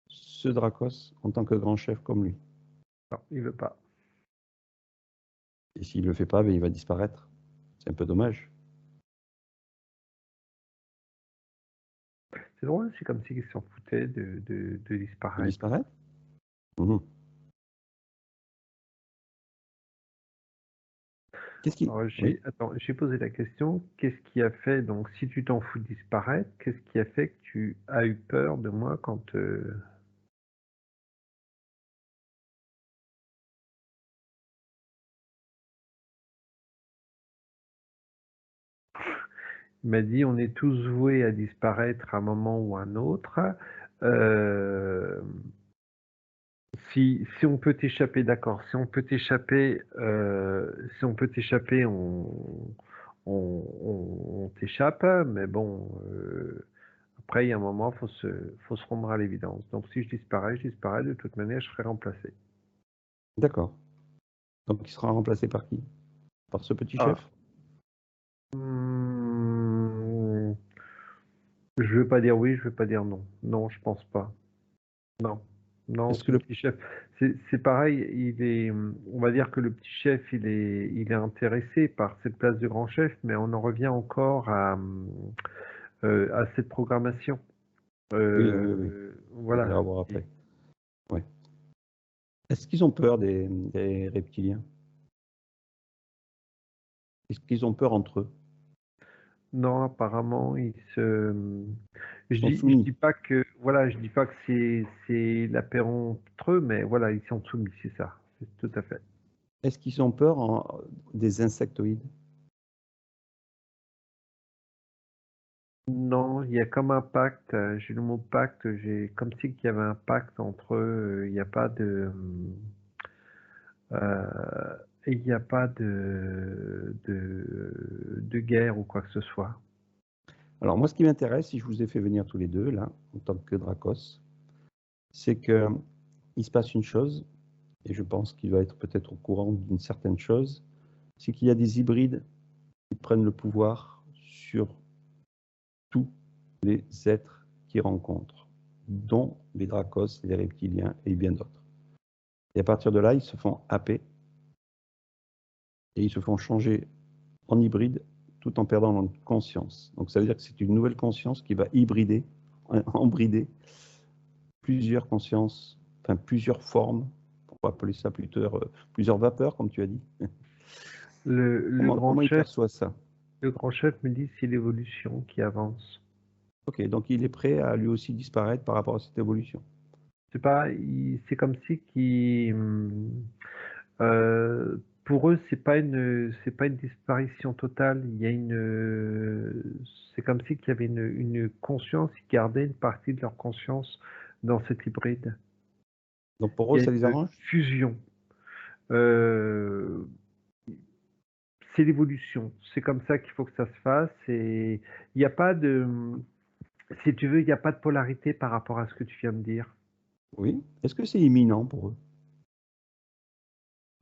ce Dracos en tant que grand chef comme lui. Non, il veut pas. Et s'il ne le fait pas, ben, il va disparaître. C'est un peu dommage. C'est drôle, c'est comme s'il s'en foutait de Il disparaître. disparaît? Mhm. Qu'est-ce qui... Alors, Oui. j'ai posé la question, qu'est-ce qui a fait, donc si tu t'en fous de disparaître, qu'est-ce qui a fait que tu as eu peur de moi quand... Il m'a dit, on est tous voués à disparaître à un moment ou à un autre. Euh, si on peut t'échapper, d'accord. Si on peut t'échapper, on t'échappe. Mais bon, après, il y a un moment, faut se rendre à l'évidence. Donc, si je disparais. De toute manière, je serai remplacé. D'accord. Donc il sera remplacé par qui? Par ce petit Ah. chef? Hmm, je veux pas dire oui, je veux pas dire non. Non, je pense pas. Non, non, Est-ce ce que le... petit chef, c'est pareil, on va dire que le petit chef, il est intéressé par cette place de grand chef, mais on en revient encore à cette programmation. Oui, oui, oui. On Voilà. ira voir après. Ouais. Est-ce qu'ils ont peur des reptiliens? Est-ce qu'ils ont peur entre eux? Non, apparemment, Ils sont je soumis. dis pas que, voilà, je dis pas que c'est l'apéron entre eux, mais voilà, ils sont soumis, c'est ça, c'est tout à fait. Est-ce qu'ils ont peur des insectoïdes? Non, il y a comme un pacte, j'ai le mot pacte, j'ai comme si qu'il y avait un pacte entre eux, il n'y a pas euh, il n'y a pas de guerre ou quoi que ce soit. Alors moi, ce qui m'intéresse, si je vous ai fait venir tous les deux, là, en tant que Dracos, c'est qu'il se passe une chose, et je pense qu'il va être peut-être au courant d'une certaine chose, c'est qu'il y a des hybrides qui prennent le pouvoir sur tous les êtres qu'ils rencontrent, dont les Dracos, les reptiliens et bien d'autres. Et à partir de là, ils se font happer et ils se font changer en hybride tout en perdant leur conscience. Donc ça veut dire que c'est une nouvelle conscience qui va hybrider, embrider plusieurs consciences, enfin plusieurs formes, on va appeler ça plutôt plusieurs vapeurs, comme tu as dit. Le grand Comment il chef, perçoit ça? le grand chef me dit c'est l'évolution qui avance. Ok, donc il est prêt à lui aussi disparaître par rapport à cette évolution. C'est pas, c'est comme si pour eux, c'est pas une disparition totale. Il y a c'est comme si qu'il y avait une conscience, ils gardaient une partie de leur conscience dans cet hybride. Donc pour eux, Il y a ça les une arrange? fusion. Euh, c'est l'évolution. C'est comme ça qu'il faut que ça se fasse. Et il n'y a pas de, si tu veux, il n'y a pas de polarité par rapport à ce que tu viens de dire. Oui. Est-ce que c'est imminent pour eux?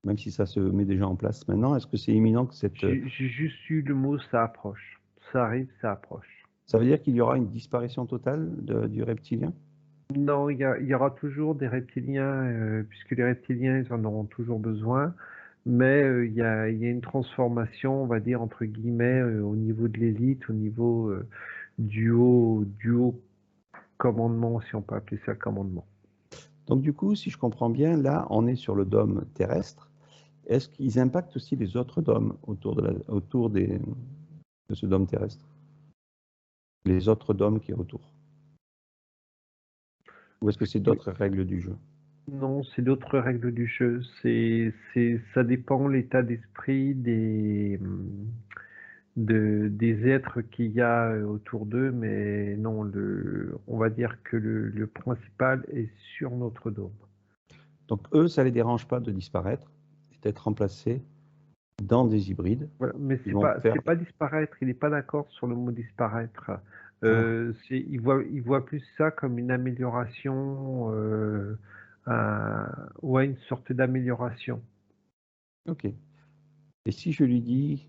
Même si ça se met déjà en place maintenant, est-ce que c'est imminent que cette... J'ai juste eu le mot, ça approche. Ça arrive, ça approche. Ça veut dire qu'il y aura une disparition totale du reptilien? Non, il y aura toujours des reptiliens, puisque les reptiliens, ils en auront toujours besoin. Mais il y a une transformation, on va dire, entre guillemets, au niveau de l'élite, au niveau du haut commandement, si on peut appeler ça commandement. Donc du coup, si je comprends bien, là, on est sur le dôme terrestre. Est-ce qu'ils impactent aussi les autres dômes autour de ce dôme terrestre? Les autres dômes qui est autour? Ou est-ce que c'est d'autres règles du jeu? Non, c'est d'autres règles du jeu. Ça dépend l'état d'esprit des êtres qu'il y a autour d'eux, mais non, on va dire que le principal est sur notre dôme. Donc eux, ça ne les dérange pas de disparaître et d'être remplacés dans des hybrides. Voilà. Mais Ils vont faire... c'est pas disparaître. Il n'est pas d'accord sur le mot disparaître. Ah, Il voit plus ça comme une amélioration, ouais, une sorte d'amélioration. ok. Et si je lui dis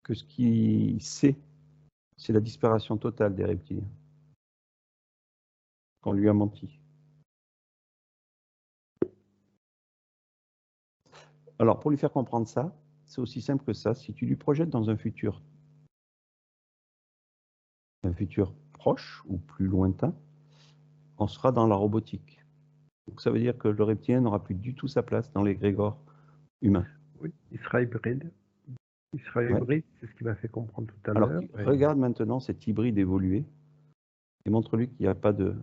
que ce qu'il sait, c'est la disparition totale des reptiliens, qu'on lui a menti. Alors, pour lui faire comprendre ça, c'est aussi simple que ça. Si tu lui projettes dans un futur proche ou plus lointain, on sera dans la robotique. Donc, ça veut dire que le reptilien n'aura plus du tout sa place dans l'égrégore humain. Oui, il sera hybride. Il sera Ouais. hybride, c'est ce qu'il m'a fait comprendre tout à Alors, l'heure. regarde maintenant cet hybride évoluer et montre-lui qu'il n'y a pas de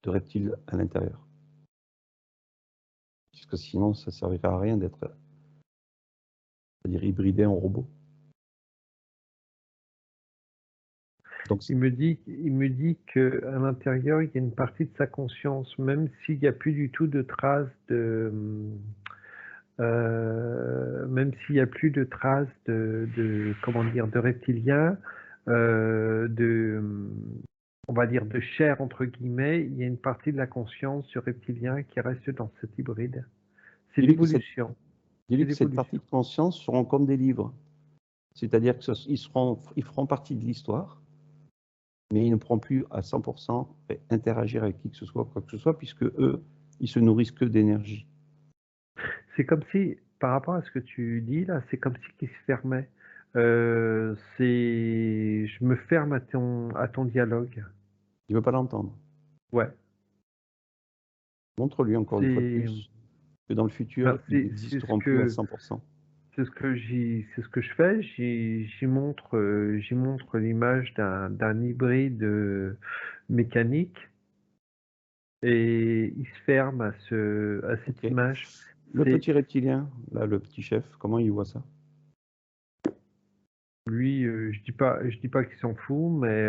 reptile à l'intérieur. Puisque sinon, ça ne servira à rien d'être, c'est-à-dire hybridé en robot. Donc, Il me dit que à l'intérieur, il y a une partie de sa conscience, même s'il n'y a plus du tout de traces même s'il n'y a plus de traces comment dire, de reptiliens, on va dire de chair entre guillemets, il y a une partie de la conscience du reptilien qui reste dans cet hybride. C'est dis-lui que cette, l'évolution. C'est dis-lui que cette partie l'évolution. de conscience seront comme des livres. C'est-à-dire qu'ils feront partie de l'histoire, mais ils ne pourront plus à 100% interagir avec qui que ce soit, quoi que ce soit, puisque eux, ils se nourrissent que d'énergie. C'est comme si, par rapport à ce que tu dis là, c'est comme si qu'il se fermait. Je me ferme à ton dialogue. Il ne veut pas l'entendre. Ouais. Montre-lui encore une fois de C'est, plus que dans le futur, ben, ils n'existeront plus à 100%. c'est ce que je fais. J'y montre l'image d'un hybride mécanique et il se ferme à cette Ok. image. Le C'est petit reptilien, là, le petit chef, comment il voit ça? lui, je dis pas qu'il s'en fout, mais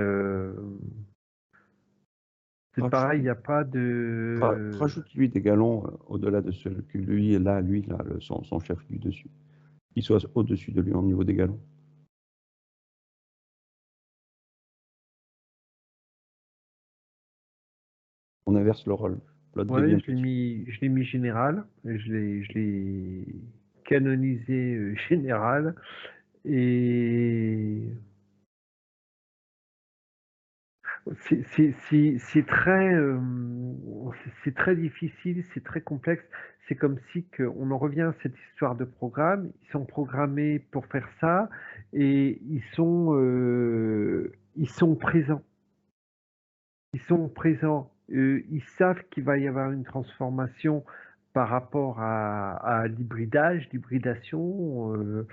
c'est pareil, il n'y a pas de. Rajoute-lui des galons au-delà de ce que lui est là, lui, là, son chef, lui, dessus. Qu'il soit au-dessus de lui au niveau des galons. On inverse le rôle. L'autre Ouais, devient petit. je l'ai mis général, je l'ai canonisé général, et c'est très difficile, c'est très complexe. C'est comme si on en revient à cette histoire de programme. Ils sont programmés pour faire ça et ils sont présents. Ils sont présents. Ils savent qu'il va y avoir une transformation par rapport à l'hybridation,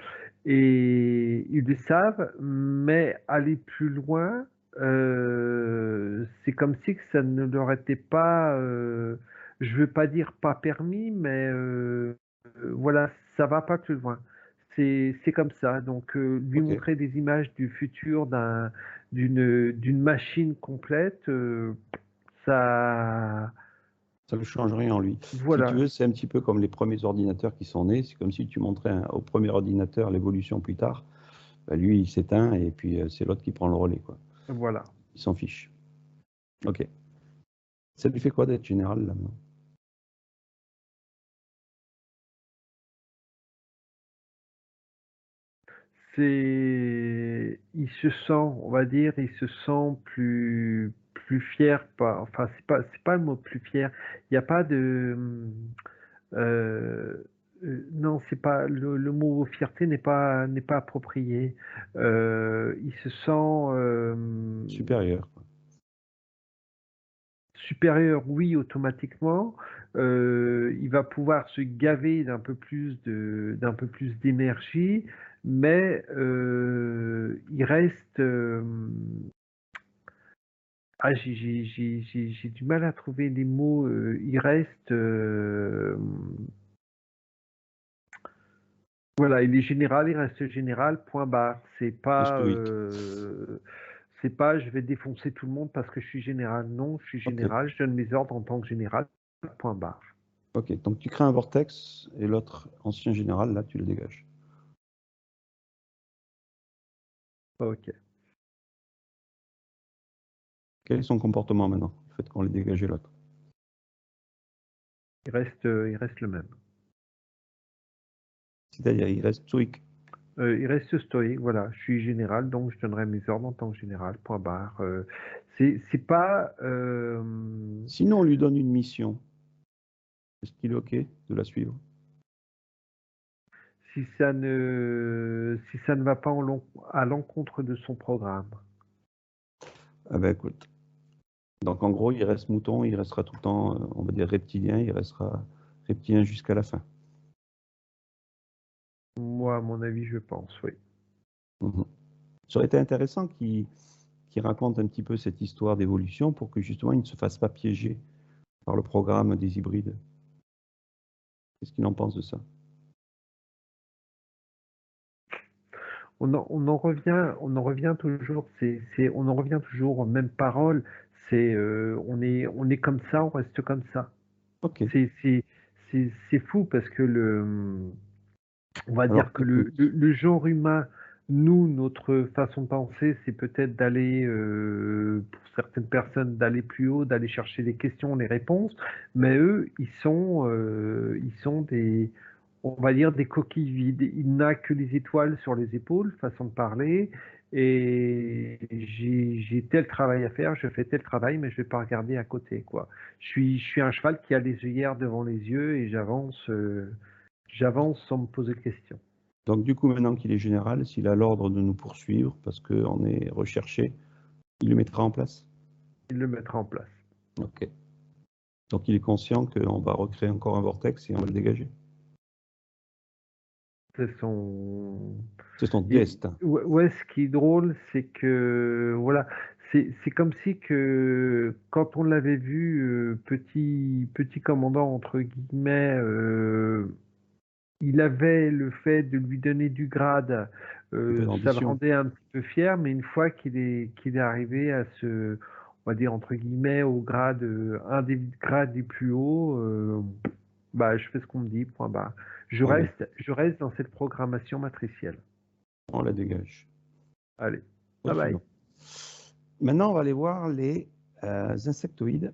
et ils le savent, mais aller plus loin, c'est comme si que ça ne leur était pas, je veux pas dire pas permis, mais voilà, ça va pas plus loin. C'est comme ça. Donc, lui Ok, montrer des images du futur d'une machine complète, ça, ça ne change rien en lui. Si tu voilà, veux, c'est un petit peu comme les premiers ordinateurs qui sont nés. C'est comme si tu montrais au premier ordinateur l'évolution plus tard. Bah, lui, il s'éteint et puis c'est l'autre qui prend le relais, quoi. voilà. Il s'en fiche. Ok. Ça lui fait quoi d'être général là maintenant? Il se sent, on va dire, il se sent plus fier, pas, enfin, c'est pas le mot plus fier. Il n'y a pas de, euh, non, c'est pas, le mot fierté n'est pas approprié. Il se sent, Supérieur, quoi. supérieur, oui, automatiquement. Il va pouvoir se gaver d'un peu plus d'énergie, mais il reste. J'ai du mal à trouver les mots. Il reste. Voilà, il est général, il reste général, point barre. Le stoïque. C'est pas je vais défoncer tout le monde parce que je suis général. Non, je suis Ok. général, je donne mes ordres en tant que général, point barre. Ok. Donc tu crées un vortex et l'autre ancien général, là, tu le dégages. Ok. Quel est son comportement maintenant, le fait qu'on l'ait dégagé l'autre? Il reste le même. C'est-à-dire, il reste stoïque. Il reste stoïque, voilà. Je suis général, donc je donnerai mes ordres en tant que général, point barre. C'est pas. Sinon, on lui donne une mission. Est-ce qu'il est ok de la suivre? Si ça ne va pas à l'encontre de son programme. Ah ben écoute. Donc en gros, il reste mouton, il restera tout le temps, on va dire reptilien, il restera reptilien jusqu'à la fin. Moi, à mon avis, je pense, oui. Mhm. Ça aurait été intéressant qu'il raconte un petit peu cette histoire d'évolution pour que justement il ne se fasse pas piéger par le programme des hybrides. Qu'est-ce qu'il en pense de ça? On en revient toujours. On en revient toujours aux mêmes paroles. On est comme ça, on reste comme ça. Ok. C'est, c'est, c'est fou parce que on va Alors dire que écoute, le genre humain, nous, notre façon de penser, c'est peut-être d'aller, pour certaines personnes, d'aller plus haut, d'aller chercher les questions, les réponses, mais eux, ils sont on va dire des coquilles vides. Il n'a que les étoiles sur les épaules, façon de parler, et j'ai tel travail à faire, je fais tel travail, mais je vais pas regarder à côté, quoi. Je suis un cheval qui a les œillères devant les yeux et j'avance sans me poser de questions. donc du coup maintenant qu'il est général, s'il a l'ordre de nous poursuivre parce qu'on est recherché, il le mettra en place. Il le mettra en place. Ok. Donc il est conscient qu'on va recréer encore un vortex et on va le dégager. C'est son. C'est son Et destin. ouais, ce qui est drôle, c'est que voilà, c'est comme si que quand on l'avait vu petit commandant entre guillemets, il avait le fait de lui donner du grade, Un peu ça le d'ambition. rendait un petit peu fier, mais une fois qu'il est arrivé à on va dire entre guillemets, au grade, un des grades les plus hauts, bah, je fais ce qu'on me dit, point barre. Allez, Je reste dans cette programmation matricielle. on la dégage. Allez, Au bye bye. suivant. Maintenant, on va aller voir les insectoïdes.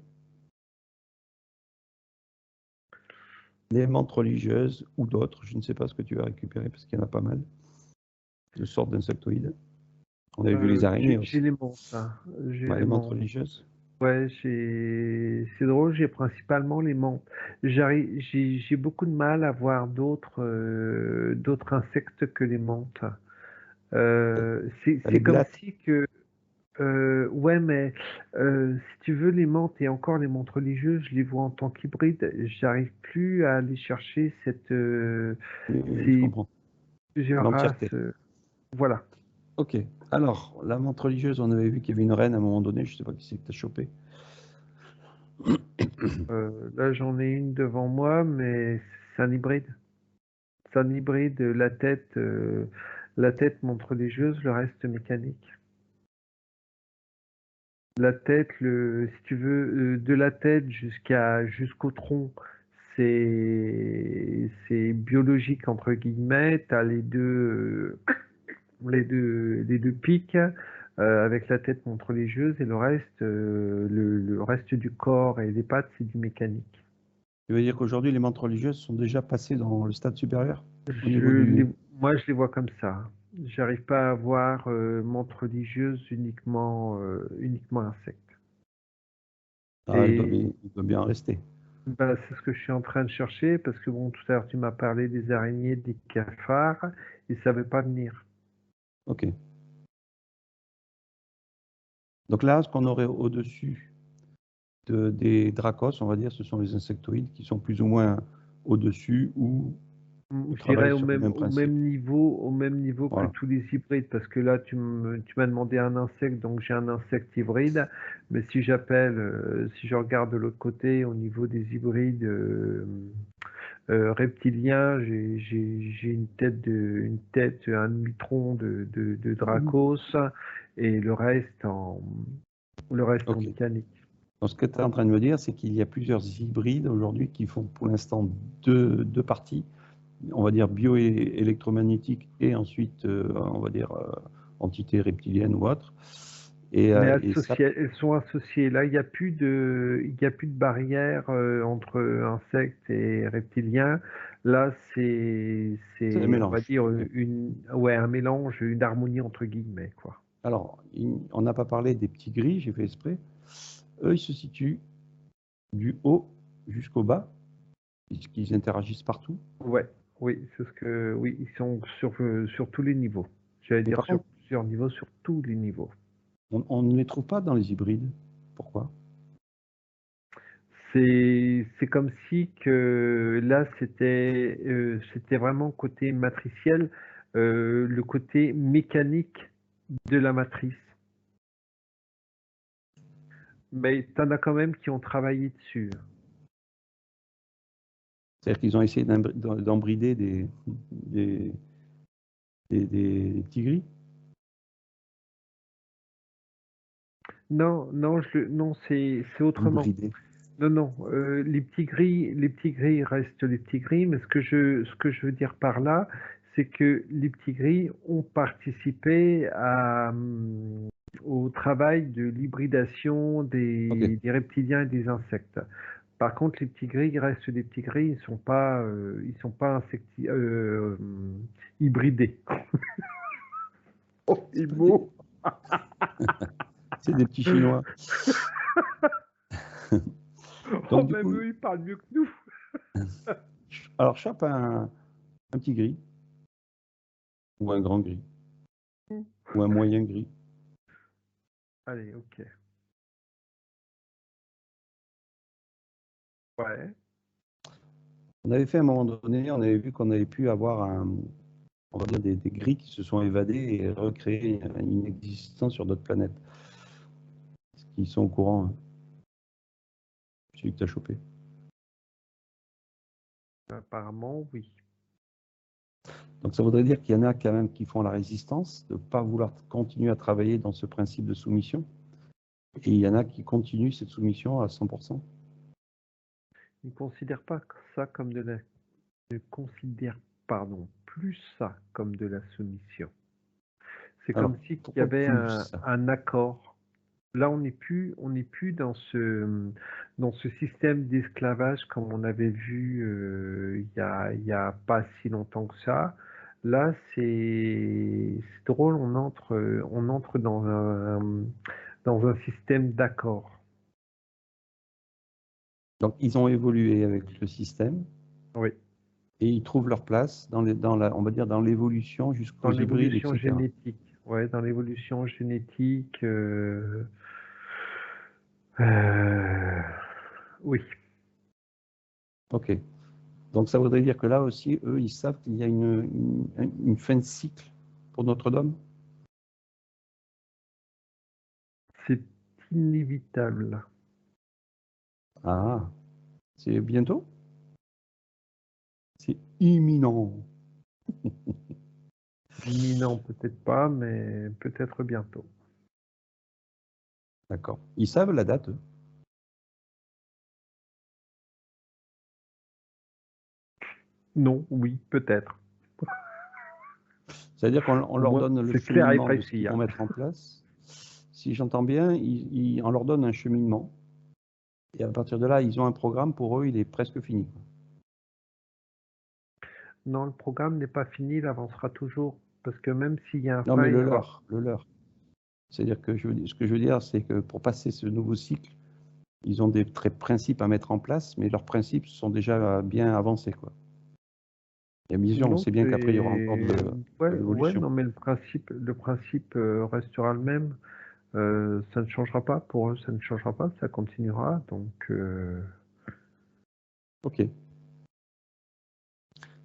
les mantes religieuses ou d'autres. Je ne sais pas ce que tu vas récupérer parce qu'il y en a pas mal de sortes d'insectoïdes. On avait vu les araignées J'ai aussi. les mantes, hein. J'ai Ouais, les les mantes mantes. religieuses. Ouais, c'est drôle, j'ai principalement les mantes. J'ai beaucoup de mal à voir d'autres insectes que les mantes. T'as les C'est comme blattes. si que ouais, mais si tu veux, les mantes et encore les mantes religieuses, je les vois en tant qu'hybrides. J'arrive plus à aller chercher Oui, oui, je ces comprends. plusieurs races. L'entièreté. Voilà. Ok. Alors, la menthe religieuse, on avait vu qu'il y avait une reine à un moment donné. Je ne sais pas qui c'est que tu as chopé. Là, j'en ai une devant moi, mais c'est un hybride. C'est un hybride. La tête montre religieuse, le reste mécanique. La tête, si tu veux, de la tête jusqu'au tronc, c'est biologique entre guillemets. T'as les deux pics avec la tête montre religieuse et le reste, le reste du corps et les pattes, c'est du mécanique. Tu veux dire qu'aujourd'hui, les menthes religieuses sont déjà passées dans le stade supérieur au Je niveau du... moi, je les vois comme ça. J'arrive pas à voir montre religieuse uniquement insecte. Ah, Et il doit bien rester. bah, c'est ce que je suis en train de chercher parce que bon, tout à l'heure tu m'as parlé des araignées, des cafards, et ça veut pas venir. Ok. Donc là, ce qu'on aurait au-dessus des dracos, on va dire, ce sont les insectoïdes qui sont plus ou moins au-dessus ou Je dirais travaillent sur le même principe. au même niveau que Voilà. tous les hybrides, parce que là tu m'as demandé un insecte, donc j'ai un insecte hybride, mais si je regarde de l'autre côté, au niveau des hybrides reptiliens, j'ai une tête, un demi-tronc de Mhm. Dracos, et le reste en Ok. mécanique. Donc, ce que tu es en train de me dire, c'est qu'il y a plusieurs hybrides aujourd'hui qui font pour l'instant deux parties, on va dire bioélectromagnétique et ensuite, on va dire, entité reptilienne ou autre. Mais Et ça, elles sont associées. Là, il y a plus de barrière entre insectes et reptiliens. Là, c'est un on va mélange. dire Ok. ouais, un mélange, une harmonie entre guillemets, quoi. Alors, on n'a pas parlé des petits gris, j'ai fait exprès. Eux, ils se situent du haut jusqu'au bas, puisqu'ils interagissent partout. Ouais, oui, ils sont sur tous les niveaux. J'allais Mais dire par sur contre, plusieurs niveaux, sur tous les niveaux. on ne les trouve pas dans les hybrides. Pourquoi? C'est comme si que là c'était vraiment côté matriciel, le côté mécanique de la matrice. Mais t'en as quand même qui ont travaillé dessus. C'est-à-dire qu'ils ont essayé d'embrider des, des petits gris. Non, non, non, c'est autrement. Embrider. Non, non, les petits gris restent les petits gris, mais ce que je veux dire par là, c'est que les petits gris ont participé au travail de l'hybridation Ok. des reptiliens et des insectes. Par contre, les petits gris restent des petits gris, ils sont pas hybridés. Oh, les C'est pas des, mots! c'est des petits Chinois. Oh, Donc du même coup, eux, ils parlent mieux que nous. alors chope un petit gris, ou un grand gris, ou un moyen gris. Allez, ok. Ouais. On avait fait à un moment donné, on avait vu qu'on avait pu avoir on va dire des gris qui se sont évadés et recréer une existence sur d'autres planètes. Est-ce qu'ils sont au courant, hein, celui que tu as chopé? Apparemment, oui. Donc ça voudrait dire qu'il y en a quand même qui font la résistance, de ne pas vouloir continuer à travailler dans ce principe de soumission. Et il y en a qui continuent cette soumission à 100%. Ils ne considèrent pas ça comme de la... ne considèrent, pardon, plus ça comme de la soumission. C'est comme Alors, si qu'il y pourquoi avait plus ça? un accord. Là, on n'est plus dans ce système d'esclavage comme on avait vu il y a pas si longtemps que ça. Là, c'est drôle, on entre dans un système d'accord. Donc, ils ont évolué avec le système Oui, et ils trouvent leur place dans la, on va dire, dans l'évolution dans jusqu'aux hybrides, l'évolution etc. génétique. Ouais, dans l'évolution génétique. Euh, oui, Ok. Donc, ça voudrait dire que là aussi, eux, ils savent qu'il y a une fin de cycle pour Notre-Dame. c'est inévitable. Ah, c'est bientôt? C'est imminent. Imminent, peut-être pas, mais peut-être bientôt. D'accord. Ils savent la date, eux. Non, oui, peut-être. C'est-à-dire qu'on Au leur moins, donne le c'est clair et cheminement de ce précis, qu'ils vont hein. mettre en place. Si j'entends bien, on leur donne un cheminement. Et à partir de là, ils ont un programme. Pour eux, il est presque fini. Non, le programme n'est pas fini, il avancera toujours. Parce que même s'il y a un Non, mais pas, il y aura. le leur. C'est-à-dire que ce que je veux dire, c'est que pour passer ce nouveau cycle, ils ont des principes à mettre en place, mais leurs principes sont déjà bien avancés, quoi. Et bien sûr, on Non, sait bien qu'après, il y aura encore c'est. de Ouais, ouais, l'évolution. non, mais le principe restera le même. Ça ne changera pas. Pour eux, ça ne changera pas, ça continuera. Donc, OK.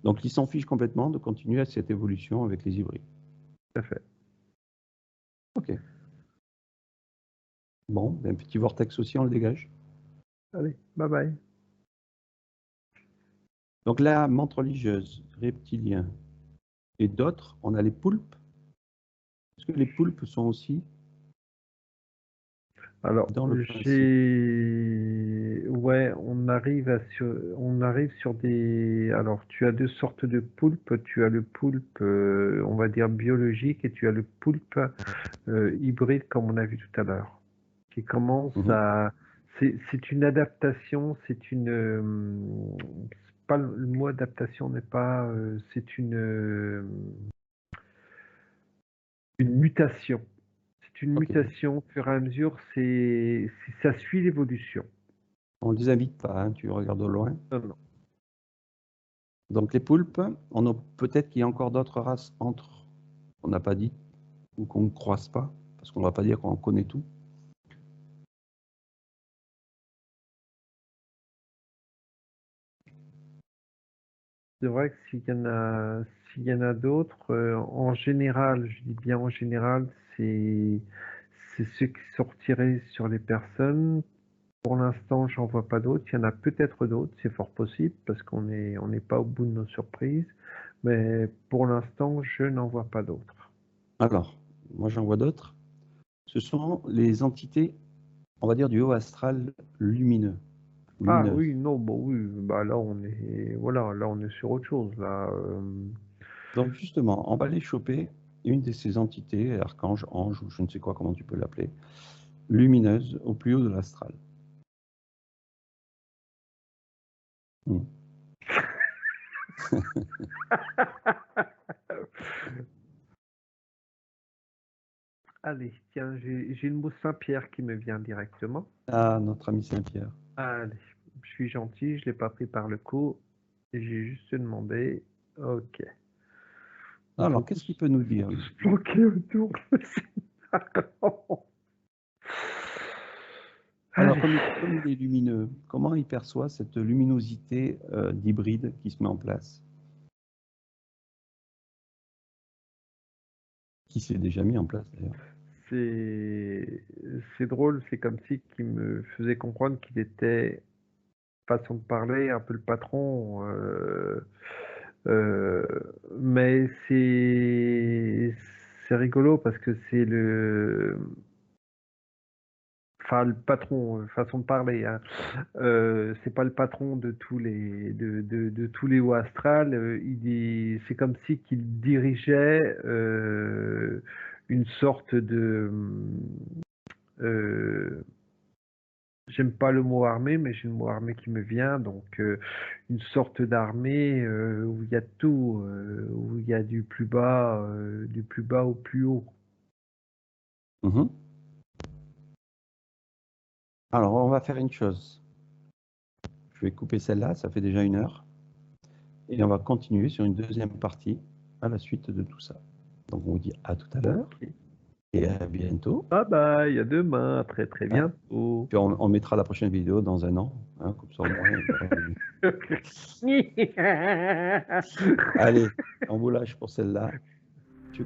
Donc, ils s'en fichent complètement de continuer cette évolution avec les hybrides. tout à fait. OK. Bon, un petit vortex aussi, on le dégage. Allez, bye bye. Donc là, menthe religieuse, reptiliens et d'autres, on a les poulpes. Est-ce que les poulpes sont aussi Alors, dans le principe? ouais, on arrive sur des. Alors, tu as deux sortes de poulpes. Tu as le poulpe, on va dire biologique, et tu as le poulpe hybride, comme on a vu tout à l'heure, qui commence Mhm. à. C'est une adaptation. C'est pas le mot adaptation n'est pas. C'est une mutation. C'est une OK. mutation au fur et à mesure. Ça suit l'évolution. On ne les invite pas, hein, tu regardes au loin. Non, non. Donc les poulpes, on a peut-être qu'il y a encore d'autres races entre, on n'a pas dit, ou qu'on ne croise pas, parce qu'on ne va pas dire qu'on connaît tout. C'est vrai que s'il y en a d'autres, en général, je dis bien en général, c'est ceux qui sortiraient sur les personnes. Pour l'instant, j'en vois pas d'autres. Il y en a peut-être d'autres, c'est fort possible, parce on n'est pas au bout de nos surprises. Mais pour l'instant, je n'en vois pas d'autres. Alors, moi j'en vois d'autres. Ce sont les entités, on va dire, du haut astral lumineux, Ah lumineuses. oui, non, bon oui, bah là voilà, là on est sur autre chose là. Donc justement, on va aller choper une de ces entités, archange, ange, ou je ne sais quoi, comment tu peux l'appeler, lumineuse au plus haut de l'astral. Hmm. Allez, tiens, j'ai une mousse Saint-Pierre qui me vient directement. Ah, notre ami Saint-Pierre. Allez, je suis gentil, je l'ai pas pris par le cou. Et j'ai juste demandé. Ok. On peut Alors, qu'est-ce qu'il peut nous dire, tous lui? se planquer autour. C'est marrant. Alors, Allez. comme il est lumineux, comment il perçoit cette luminosité d'hybride qui se met en place? Qui s'est déjà mis en place, d'ailleurs. C'est drôle, c'est comme si qu'il me faisait comprendre qu'il était, façon de parler, un peu le patron. Euh, mais c'est rigolo parce que c'est enfin le patron, façon de parler, hein. C'est pas le patron de tous les hauts astrales. C'est comme si qu'il dirigeait une sorte J'aime pas le mot armée, mais j'ai le mot armée qui me vient, donc une sorte d'armée où il y a de tout, où il y a du plus bas au plus haut. Mhm. Alors, on va faire une chose. Je vais couper celle-là, ça fait déjà 1 heure. Et on va continuer sur une deuxième partie à la suite de tout ça. Donc, on vous dit à tout à l'heure Ok. et à bientôt. Bye bye, à demain, à très très Hein. bientôt. Puis on mettra la prochaine vidéo dans 1 an, hein, comme ça au moins. Il y aura Allez, on vous lâche pour celle-là. Tchou.